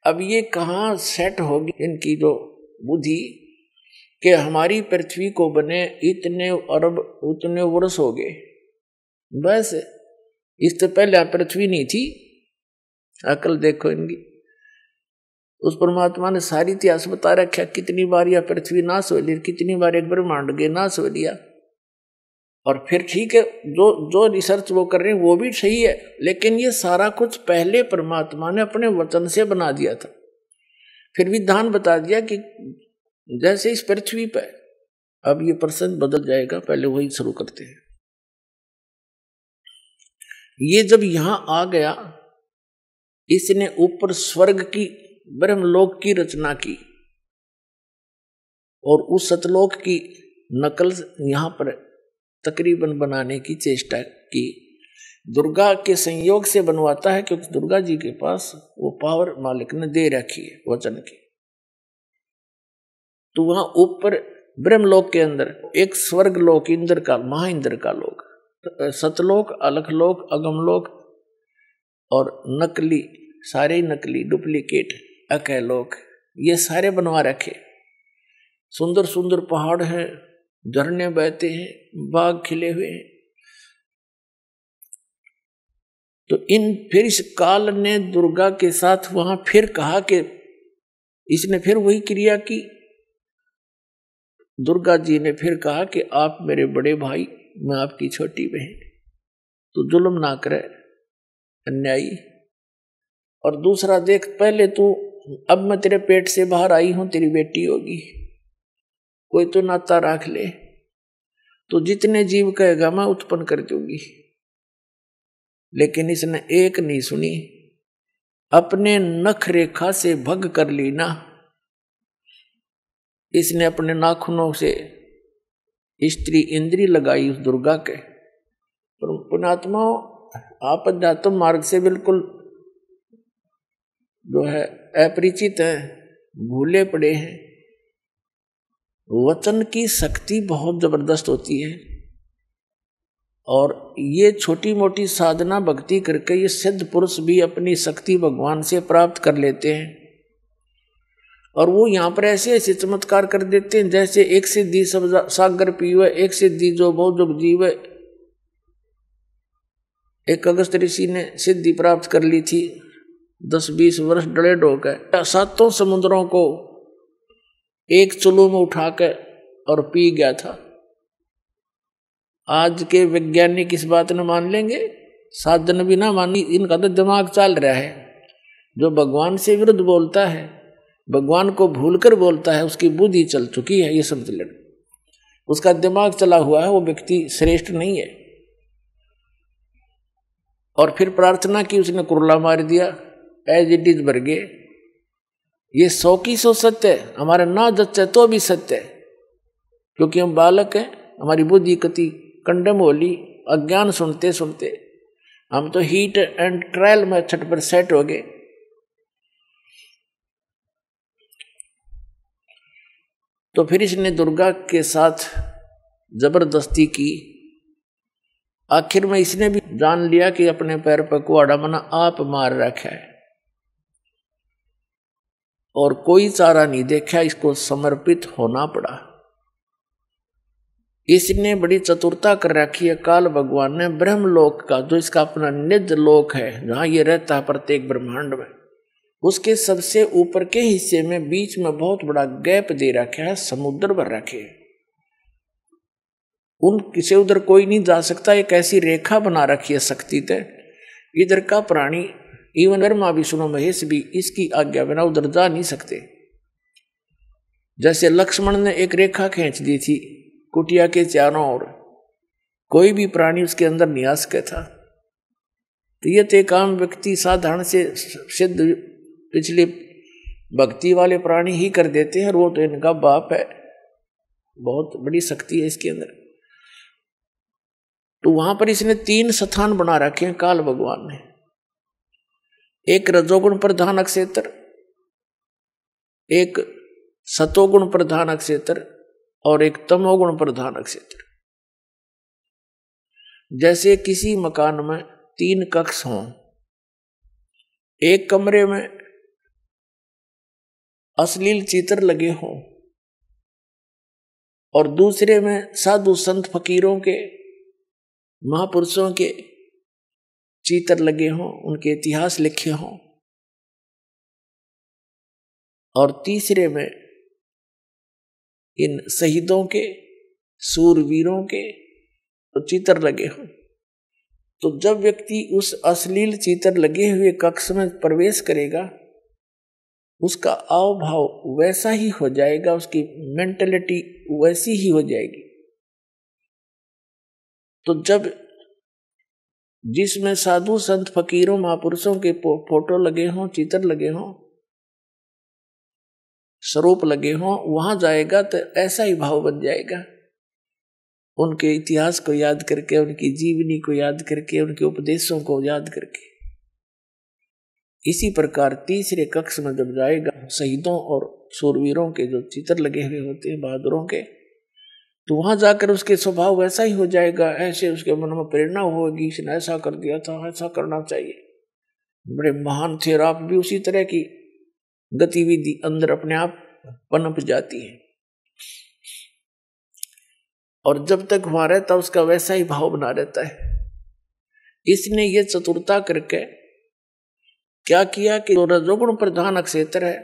अब ये कहाँ सेट होगी इनकी जो बुद्धि कि हमारी पृथ्वी को बने इतने अरब उतने वर्ष हो गए, बस इससे पहले पृथ्वी नहीं थी। अकल देखो इनकी, उस परमात्मा ने सारी इतिहास बता रखा, कितनी बार यह पृथ्वी नाश हो ली, कितनी बार एक ब्रह्मांड के नाश हो लिया। और फिर ठीक है, जो रिसर्च वो कर रहे हैं वो भी सही है, लेकिन ये सारा कुछ पहले परमात्मा ने अपने वचन से बना दिया था। फिर विधान बता दिया कि जैसे इस पृथ्वी पर, अब ये प्रसंग बदल जाएगा, पहले वही शुरू करते हैं। ये जब यहां आ गया, इसने ऊपर स्वर्ग की, ब्रह्मलोक की रचना की, और उस सतलोक की नकल यहां पर तकरीबन बनाने की चेष्टा की। दुर्गा के संयोग से बनवाता है, क्योंकि दुर्गा जी के पास वो पावर मालिक ने दे रखी है वचन की। तो वहां ऊपर ब्रह्मलोक के अंदर एक स्वर्ग लोक, इंद्र का, महाइंद्र का लोक, सतलोक, अलखलोक, अगमलोक, और नकली, सारे नकली डुप्लीकेट अकैलोक, ये सारे बनवा रखे। सुंदर सुंदर पहाड़ हैं, झरने बहते हैं, बाग खिले हुए हैं। तो फिर इस काल ने दुर्गा के साथ वहां फिर कहा कि इसने फिर वही क्रिया की। दुर्गा जी ने फिर कहा कि आप मेरे बड़े भाई, मैं आपकी छोटी बहन, तू जुल्म ना करे अन्यायी। और दूसरा देख, पहले तू, अब मैं तेरे पेट से बाहर आई हूं, तेरी बेटी होगी, कोई तो नाता रख ले, तो जितने जीव कहेगा मैं उत्पन्न कर दूंगी। लेकिन इसने एक नहीं सुनी, अपने नख रेखा से भग कर ली ना। इसने अपने नाखूनों से स्त्री इंद्री लगाई उस दुर्गा के। पुण्यात्मा, आप अध्यात्म मार्ग से बिल्कुल जो है अपरिचित है, भूले पड़े हैं। वचन की शक्ति बहुत जबरदस्त होती है, और ये छोटी मोटी साधना भक्ति करके ये सिद्ध पुरुष भी अपनी शक्ति भगवान से प्राप्त कर लेते हैं। और वो यहाँ पर ऐसे ऐसे चमत्कार कर देते हैं, जैसे एक सिद्धि सब सागर पीवे, एक सिद्धि जो बहुत जुग जीवे। एक अगस्त ऋषि ने सिद्धि प्राप्त कर ली थी, 10-20 वर्ष डले ढोकर 7 समुद्रों को एक चुल्लू में उठा कर और पी गया था। आज के वैज्ञानिक इस बात न मान लेंगे, साधन भी ना मानी, इनका तो दिमाग चल रहा है। जो भगवान से विरुद्ध बोलता है, भगवान को भूलकर बोलता है, उसकी बुद्धि चल चुकी है, ये समझ लेना। उसका दिमाग चला हुआ है, वो व्यक्ति श्रेष्ठ नहीं है। और फिर प्रार्थना की, उसने कुरला मार दिया, एज इट इज भर गए। ये 100 की 100 सत्य है, हमारे ना जच्चे तो भी सत्य है, क्योंकि हम बालक हैं, हमारी बुद्धि कति कंडम होली, अज्ञान सुनते सुनते हम तो हीट एंड ट्रायल मेथड पर सेट हो गए। तो फिर इसने दुर्गा के साथ जबरदस्ती की। आखिर में इसने भी जान लिया कि अपने पैर पर कुआड़ा मना आप मार रखा है, और कोई चारा नहीं देखा, इसको समर्पित होना पड़ा। इसने बड़ी चतुरता कर रखी है काल भगवान ने। ब्रह्मलोक का जो इसका अपना निज लोक है, जहां ये रहता है प्रत्येक ब्रह्मांड में, उसके सबसे ऊपर के हिस्से में बीच में बहुत बड़ा गैप दे रखा है, समुद्र भर रखे। उन किसे उधर कोई नहीं जा सकता, एक ऐसी रेखा बना रखी है शक्ति तय। इधर का प्राणी, इवन ब्रह्मा विष्णु महेश भी इसकी आज्ञा बिना उधर जा नहीं सकते। जैसे लक्ष्मण ने एक रेखा खींच दी थी कुटिया के चारों ओर, कोई भी प्राणी उसके अंदर नहीं आ सका था। तो ये तो काम व्यक्ति साधारण से सिद्ध पिछले भक्ति वाले प्राणी ही कर देते हैं, और वो तो इनका बाप है, बहुत बड़ी शक्ति है इसके अंदर। तो वहां पर इसने 3 स्थान बना रखे हैं काल भगवान ने। एक रजोगुण प्रधान क्षेत्र, एक सतोगुण प्रधान क्षेत्र, और एक तमोगुण प्रधान क्षेत्र। जैसे किसी मकान में 3 कक्ष हों, एक कमरे में अश्लील चित्र लगे हों, और दूसरे में साधु संत फकीरों के, महापुरुषों के चित्र लगे हों, उनके इतिहास लिखे हों, और तीसरे में इन शहीदों के, सूरवीरों के तो चित्र लगे हों। तो जब व्यक्ति उस अश्लील चित्र लगे हुए कक्ष में प्रवेश करेगा, उसका आव भाव वैसा ही हो जाएगा, उसकी मेंटलिटी वैसी ही हो जाएगी। तो जब जिसमें साधु संत फकीरों महापुरुषों के फोटो लगे हों, चित्र लगे हों, स्वरूप लगे हों, वहां जाएगा तो ऐसा ही भाव बन जाएगा। उनके इतिहास को याद करके, उनकी जीवनी को याद करके, उनके उपदेशों को याद करके। इसी प्रकार तीसरे कक्ष में जब जाएगा, शहीदों और शूरवीरों के जो चित्र लगे हुए होते हैं, बहादुरों के, तो वहां जाकर उसके स्वभाव वैसा ही हो जाएगा। ऐसे उसके मन में प्रेरणा होगी, इसने ऐसा कर दिया था, ऐसा करना चाहिए, बड़े महान थे। और आप भी उसी तरह की गतिविधि अंदर अपने आप पनप जाती है, और जब तक वहां रहता उसका वैसा ही भाव बना रहता है। इसने ये चतुरता करके क्या किया कि जो रजोगुण प्रधान क्षेत्र है,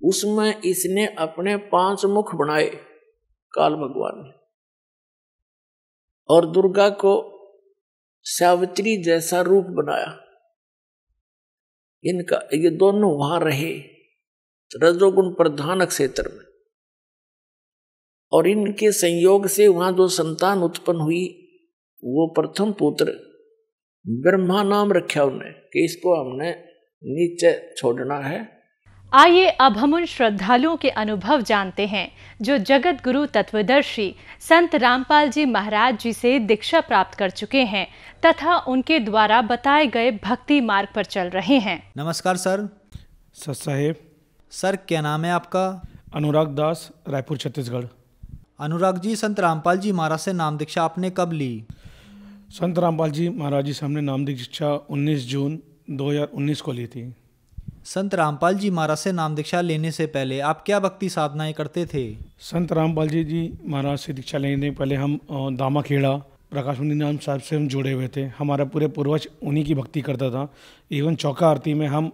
उसमें इसने अपने 5 मुख बनाए काल भगवान ने, और दुर्गा को सावित्री जैसा रूप बनाया। इनका ये दोनों वहां रहे रजोगुण प्रधान क्षेत्र में। और इनके संयोग से वहां जो संतान उत्पन्न हुई वो प्रथम पुत्र ब्रह्मा नाम रखा उन्हें कि इसको हमने नीचे छोड़ना है। आइए अब हम उन श्रद्धालुओं के अनुभव जानते हैं जो जगत गुरु तत्वदर्शी संत रामपाल जी महाराज जी से दीक्षा प्राप्त कर चुके हैं तथा उनके द्वारा बताए गए भक्ति मार्ग पर चल रहे हैं। नमस्कार सर। सर साहेब। सर क्या नाम है आपका? अनुराग दास, रायपुर छत्तीसगढ़। अनुराग जी, संत रामपाल जी महाराज से नाम दीक्षा आपने कब ली? संत रामपाल जी महाराज जी से हमने नाम दीक्षा 19 जून 2019 को ली थी। संत रामपाल जी महाराज से नाम दीक्षा लेने से पहले आप क्या भक्ति साधनाएं करते थे? संत रामपाल जी महाराज से दीक्षा लेने पहले हम दामाखेड़ा प्रकाश मंदिर नाम साहब से हम जुड़े हुए थे। हमारा पूरे पूर्वज उन्हीं की भक्ति करता था। इवन चौका आरती में हम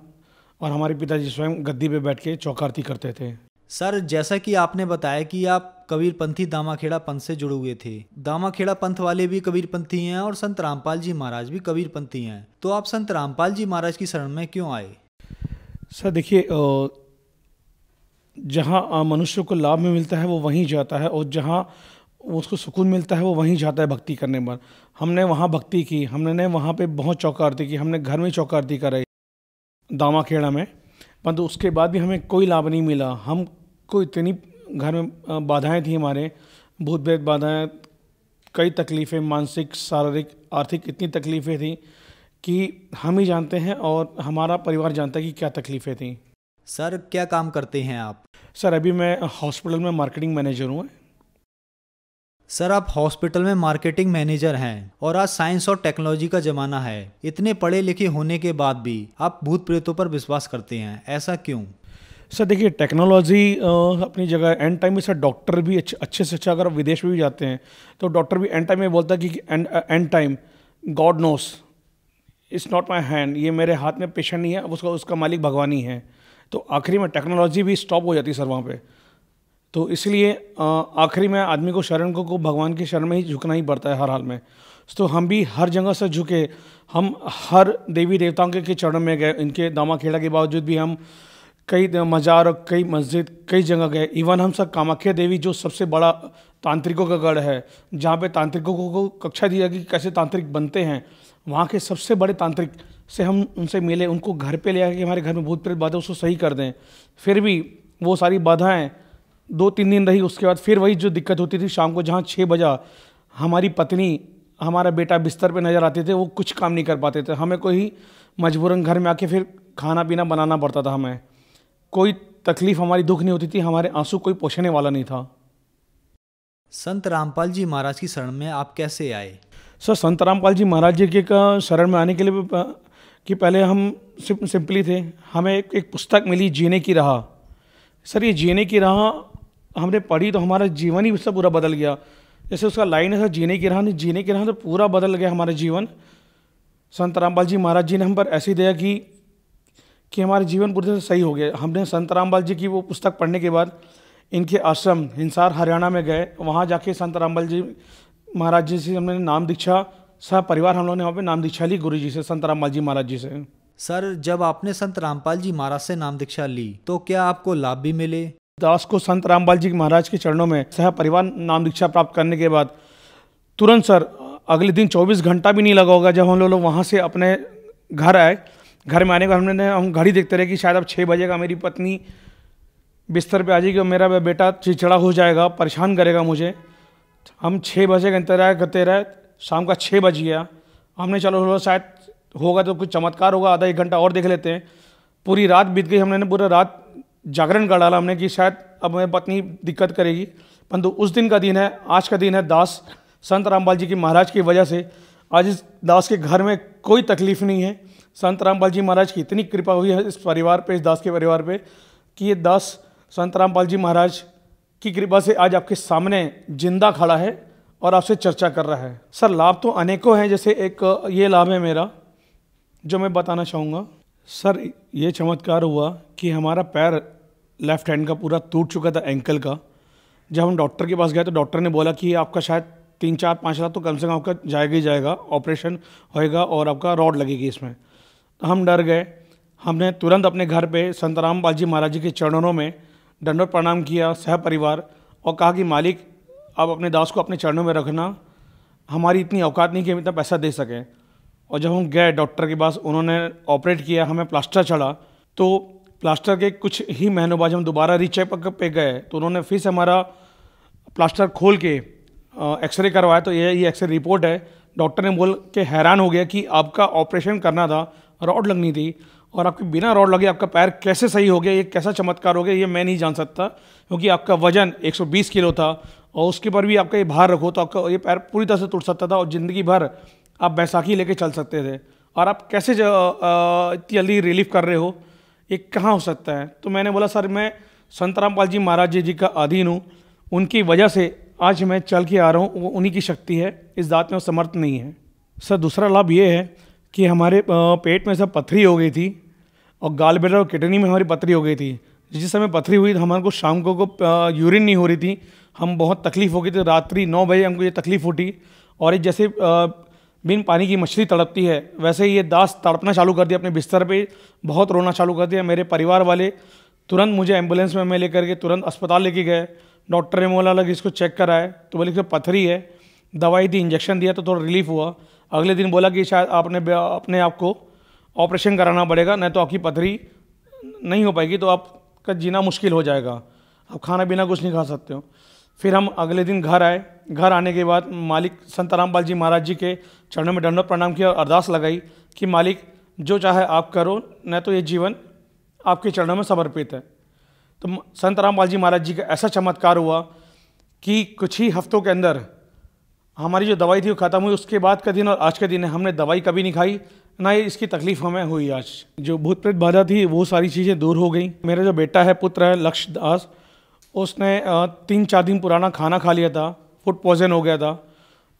और हमारे पिताजी स्वयं गद्दी पे बैठ के चौका आरती करते थे। सर जैसा कि आपने बताया कि आप कबीरपंथी दामाखेड़ा पंथ से जुड़े हुए थे। दामाखेड़ा पंथ वाले भी कबीरपंथी हैं और संत रामपाल जी महाराज भी कबीरपंथी हैं, तो आप संत रामपाल जी महाराज की शरण में क्यों आए? सर देखिए, जहाँ मनुष्य को लाभ में मिलता है वो वहीं जाता है और जहाँ उसको सुकून मिलता है वो वहीं जाता है भक्ति करने पर। हमने वहाँ भक्ति की, हमने वहाँ पे बहुत चौका आरती की, हमने घर में चौका आरती कराई दामाखेड़ा में, परंतु उसके बाद भी हमें कोई लाभ नहीं मिला। हमको इतनी घर में बाधाएं थी, हमारे भूत प्रेत बाधाएं, कई तकलीफ़ें, मानसिक शारीरिक आर्थिक इतनी तकलीफ़ें थी कि हम ही जानते हैं और हमारा परिवार जानता है कि क्या तकलीफ़ें थी। सर क्या काम करते हैं आप? सर अभी मैं हॉस्पिटल में मार्केटिंग मैनेजर हूँ। सर आप हॉस्पिटल में मार्केटिंग मैनेजर हैं और आज साइंस और टेक्नोलॉजी का ज़माना है। इतने पढ़े लिखे होने के बाद भी आप भूत प्रेतों पर विश्वास करते हैं, ऐसा क्यों? सर देखिए, टेक्नोलॉजी अपनी जगह, एंड टाइम में सर डॉक्टर भी अच्छे से अच्छा, अगर विदेश में भी जाते हैं तो डॉक्टर भी एंड टाइम में बोलता है कि and time God knows, it's not my hand, ये मेरे हाथ में पेशेंट नहीं है, उसका मालिक भगवान ही है। तो आखिरी में टेक्नोलॉजी भी स्टॉप हो जाती है सर वहाँ पे। तो इसलिए आखिरी में आदमी को शरण को भगवान की शरण में ही झुकना ही पड़ता है हर हाल में। तो हम भी हर जगह से झुके, हम हर देवी देवताओं के चरणों में गए। इनके दामाखेड़ा के बावजूद भी हम कई मज़ार, कई मस्जिद, कई जगह गए। इवन हम सब कामाख्या देवी, जो सबसे बड़ा तांत्रिकों का गढ़ है, जहाँ पे तांत्रिकों को कक्षा दी जाएगी कि कैसे तांत्रिक बनते हैं, वहाँ के सबसे बड़े तांत्रिक से हम उनसे मिले, उनको घर पे ले आके हमारे घर में भूत प्रेत बाधा उसको सही कर दें। फिर भी वो सारी बाधाएं 2-3 दिन रही, उसके बाद फिर वही जो दिक्कत होती थी शाम को, जहाँ 6 बजा हमारी पत्नी, हमारा बेटा बिस्तर पे नज़र आते थे, वो कुछ काम नहीं कर पाते थे। हमें कोई मजबूरन घर में आके फिर खाना पीना बनाना पड़ता था। हमें कोई तकलीफ़, हमारी दुख नहीं होती थी, हमारे आंसू कोई पोंछने वाला नहीं था। संत रामपाल जी महाराज की शरण में आप कैसे आए? सर संत रामपाल जी महाराज जी के शरण में आने के लिए कि पहले हम सिंपली थे, हमें एक पुस्तक मिली, जीने की राह। सर ये जीने की राह हमने पढ़ी तो हमारा जीवन ही उससे पूरा बदल गया। जैसे उसका लाइन है सर, जीने की राह, नहीं जीने की राह तो पूरा बदल गया हमारा जीवन। संत रामपाल जी महाराज जी ने हम पर ऐसी दया की कि हमारे जीवन पूरी तरह से सही हो गया। हमने संत रामपाल जी की वो पुस्तक पढ़ने के बाद इनके आश्रम हिसार हरियाणा में गए। वहाँ जाके संत रामपाल जी महाराज जी से हमने नाम दीक्षा, सब परिवार हम लोगों ने वहाँ पे नाम दीक्षा ली गुरु जी से, संत रामपाल जी महाराज जी से। सर जब आपने संत रामपाल जी महाराज से नाम दीक्षा ली तो क्या आपको लाभ भी मिले? दास को संत रामपाल जी महाराज के चरणों में सह परिवार नाम दीक्षा प्राप्त करने के बाद तुरंत सर अगले दिन 24 घंटा भी नहीं लगा होगा जब हम लोग वहाँ से अपने घर आए। घर में आने का हम घड़ी देखते रहे कि शायद अब 6 बजेगा, मेरी पत्नी बिस्तर पे आ जाएगी और मेरा बेटा चिड़चिड़ा हो जाएगा, परेशान करेगा मुझे। हम 6 बजे का इंतजार करते रहे, शाम का 6 बज गया। हमने चलो शायद होगा तो कुछ चमत्कार होगा, आधा 1 घंटा और देख लेते हैं। पूरी रात बीत गई, हमने पूरा रात जागरण कर डाला हमने कि शायद अब मेरी पत्नी दिक्कत करेगी। परंतु उस दिन का दिन है, आज का दिन है, दास संत रामपाल जी की महाराज की वजह से आज इस दास के घर में कोई तकलीफ़ नहीं है। संत रामपाल जी महाराज की इतनी कृपा हुई है इस परिवार पे, इस दास के परिवार पे, कि ये दास संत रामपाल जी महाराज की कृपा से आज आपके सामने जिंदा खड़ा है और आपसे चर्चा कर रहा है। सर लाभ तो अनेकों हैं, जैसे एक ये लाभ है मेरा जो मैं बताना चाहूँगा। सर ये चमत्कार हुआ कि हमारा पैर लेफ्ट हैंड का पूरा टूट चुका था, एंकल का। जब हम डॉक्टर के पास गए तो डॉक्टर ने बोला कि आपका शायद 3-4-5 लाख तो कम से कम आपका जाएगा ही जाएगा, ऑपरेशन होएगा और आपका रॉड लगेगी इसमें। तो हम डर गए। हमने तुरंत अपने घर पे संत रामपाल जी महाराज जी के चरणों में दंडवत प्रणाम किया सह परिवार, और कहा कि मालिक आप अपने दास को अपने चरणों में रखना, हमारी इतनी औकात नहीं कि हम इतना पैसा दे सकें। और जब हम गए डॉक्टर के पास, उन्होंने ऑपरेट किया, हमें प्लास्टर चढ़ा, तो प्लास्टर के कुछ ही महीनों बाद हम दोबारा रीचेकअप पे गए तो उन्होंने फिर से हमारा प्लास्टर खोल के एक्सरे करवाया। तो ये एक्सरे रिपोर्ट है। डॉक्टर ने बोल के हैरान हो गया कि आपका ऑपरेशन करना था, रॉड लगनी थी, और आपके बिना रॉड लगे आपका पैर कैसे सही हो गया, ये कैसा चमत्कार हो गया, ये मैं नहीं जान सकता। क्योंकि आपका वजन 120 किलो था और उसके पर भी आपका ये भार रखो तो आपका ये पैर पूरी तरह से टूट सकता था और ज़िंदगी भर आप बैसाखी लेके चल सकते थे। और आप कैसे इतनी जल्दी रिलीफ कर रहे हो, ये कहाँ हो सकता है। तो मैंने बोला सर मैं संत रामपाल जी महाराज जी का अधीन हूँ, उनकी वजह से आज मैं चल के आ रहा हूँ, वो उन्हीं की शक्ति है, इस बात में वो समर्थ नहीं है। सर दूसरा लाभ ये है कि हमारे पेट में सब पथरी हो गई थी और गाल ब्लैडर और किडनी में हमारी पथरी हो गई थी। जिस समय पथरी हुई तो हमारे को शाम को यूरिन नहीं हो रही थी, हम बहुत तकलीफ़ हो गई थी। रात्रि 9 बजे हमको ये तकलीफ़ उठी और एक जैसे बिन पानी की मछली तड़पती है वैसे ही ये दास तड़पना चालू कर दिया अपने बिस्तर पे, बहुत रोना चालू कर दिया। मेरे परिवार वाले तुरंत मुझे एम्बुलेंस में लेकर के तुरंत अस्पताल लेके गए। डॉक्टर ने बोला लगा इसको चेक कराए तो बोले कि पथरी है, दवाई दी, इंजेक्शन दिया तो थोड़ा रिलीफ हुआ। अगले दिन बोला कि शायद आपने अपने आप को ऑपरेशन कराना पड़ेगा, नहीं तो आपकी पथरी नहीं हो पाएगी, तो आपका जीना मुश्किल हो जाएगा, आप खाना पीना कुछ नहीं खा सकते हो। फिर हम अगले दिन घर आए। घर आने के बाद मालिक संत रामपाल जी महाराज जी के चरणों में दंडवत प्रणाम किया और अरदास लगाई कि मालिक जो चाहे आप करो, नहीं तो ये जीवन आपके चरणों में समर्पित है। तो संत रामपाल जी महाराज जी का ऐसा चमत्कार हुआ कि कुछ ही हफ्तों के अंदर हमारी जो दवाई थी वो ख़त्म हुई। उसके बाद का दिन और आज के दिन है, हमने दवाई कभी नहीं खाई, ना ही इसकी तकलीफ हमें हुई। आज जो भूत प्रेत बाधा थी वो सारी चीज़ें दूर हो गई। मेरा जो बेटा है, पुत्र है लक्ष्य दास, उसने 3-4 दिन पुराना खाना खा लिया था, फूड पॉइजन हो गया था,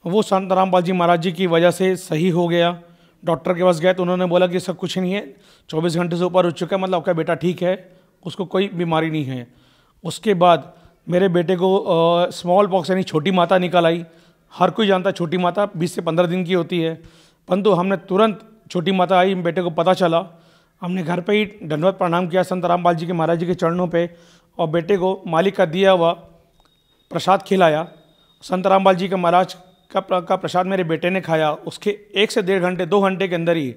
वो संत रामपाल जी महाराज जी की वजह से सही हो गया। डॉक्टर के पास गए तो उन्होंने बोला कि सब कुछ नहीं है, 24 घंटे से ऊपर हो चुका है, मतलब आपका बेटा ठीक है, उसको कोई बीमारी नहीं है। उसके बाद मेरे बेटे को स्मॉल पॉक्स यानी छोटी माता निकल आई। हर कोई जानता है छोटी माता 20 से 15 दिन की होती है, परंतु हमने तुरंत छोटी माता आई, बेटे को पता चला, हमने घर पे ही दंडवत प्रणाम किया संत रामपाल जी के महाराज जी के चरणों पे और बेटे को मालिक का दिया हुआ प्रसाद खिलाया। संत रामपाल जी के महाराज का प्रसाद मेरे बेटे ने खाया। उसके 1 से 1.5 घंटे 2 घंटे के अंदर ही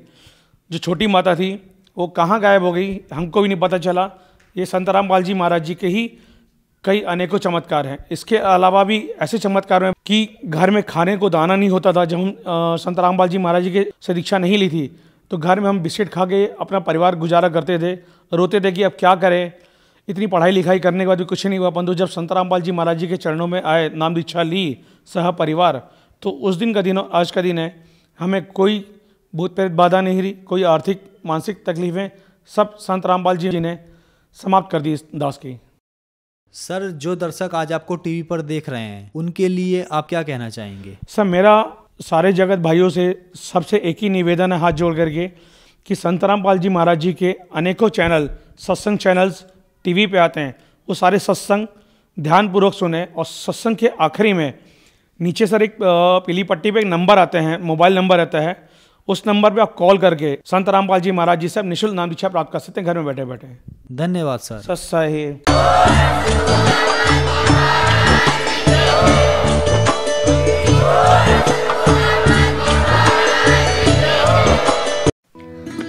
जो छोटी माता थी वो कहाँ गायब हो गई, हमको भी नहीं पता चला। ये संत रामपाल जी महाराज जी के ही कई अनेकों चमत्कार हैं। इसके अलावा भी ऐसे चमत्कार हैं कि घर में खाने को दाना नहीं होता था। जब हम संत रामपाल जी महाराज जी के से दीक्षा नहीं ली थी तो घर में हम बिस्किट खा के अपना परिवार गुजारा करते थे, रोते थे कि अब क्या करें, इतनी पढ़ाई लिखाई करने के बाद भी कुछ नहीं हुआ। परंतु जब संत रामपाल जी महाराज जी के चरणों में आए, नाम दीक्षा ली सह परिवार, तो उस दिन का दिन और आज का दिन है, हमें कोई भूत प्रेत बाधा नहीं रही, कोई आर्थिक मानसिक तकलीफें सब संत रामपाल जी ने समाप्त कर दी इस दास की। सर जो दर्शक आज आपको टीवी पर देख रहे हैं उनके लिए आप क्या कहना चाहेंगे? सर मेरा सारे जगत भाइयों से सबसे एक ही निवेदन है हाथ जोड़ करके कि संत रामपाल जी महाराज जी के अनेकों चैनल, सत्संग चैनल्स टीवी पे आते हैं, वो सारे सत्संग ध्यानपूर्वक सुने। और सत्संग के आखिरी में नीचे सर एक पीली पट्टी पे एक नंबर आते हैं, मोबाइल नंबर रहता है, उस नंबर पे आप कॉल करके संत रामपाल जी महाराज जी से निःशुल्क नाम दीक्षा प्राप्त कर सकते हैं घर में बैठे बैठे। धन्यवाद सर। सत्साही।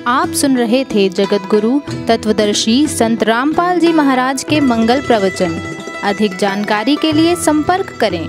आप सुन रहे थे जगत गुरु तत्वदर्शी संत रामपाल जी महाराज के मंगल प्रवचन। अधिक जानकारी के लिए संपर्क करें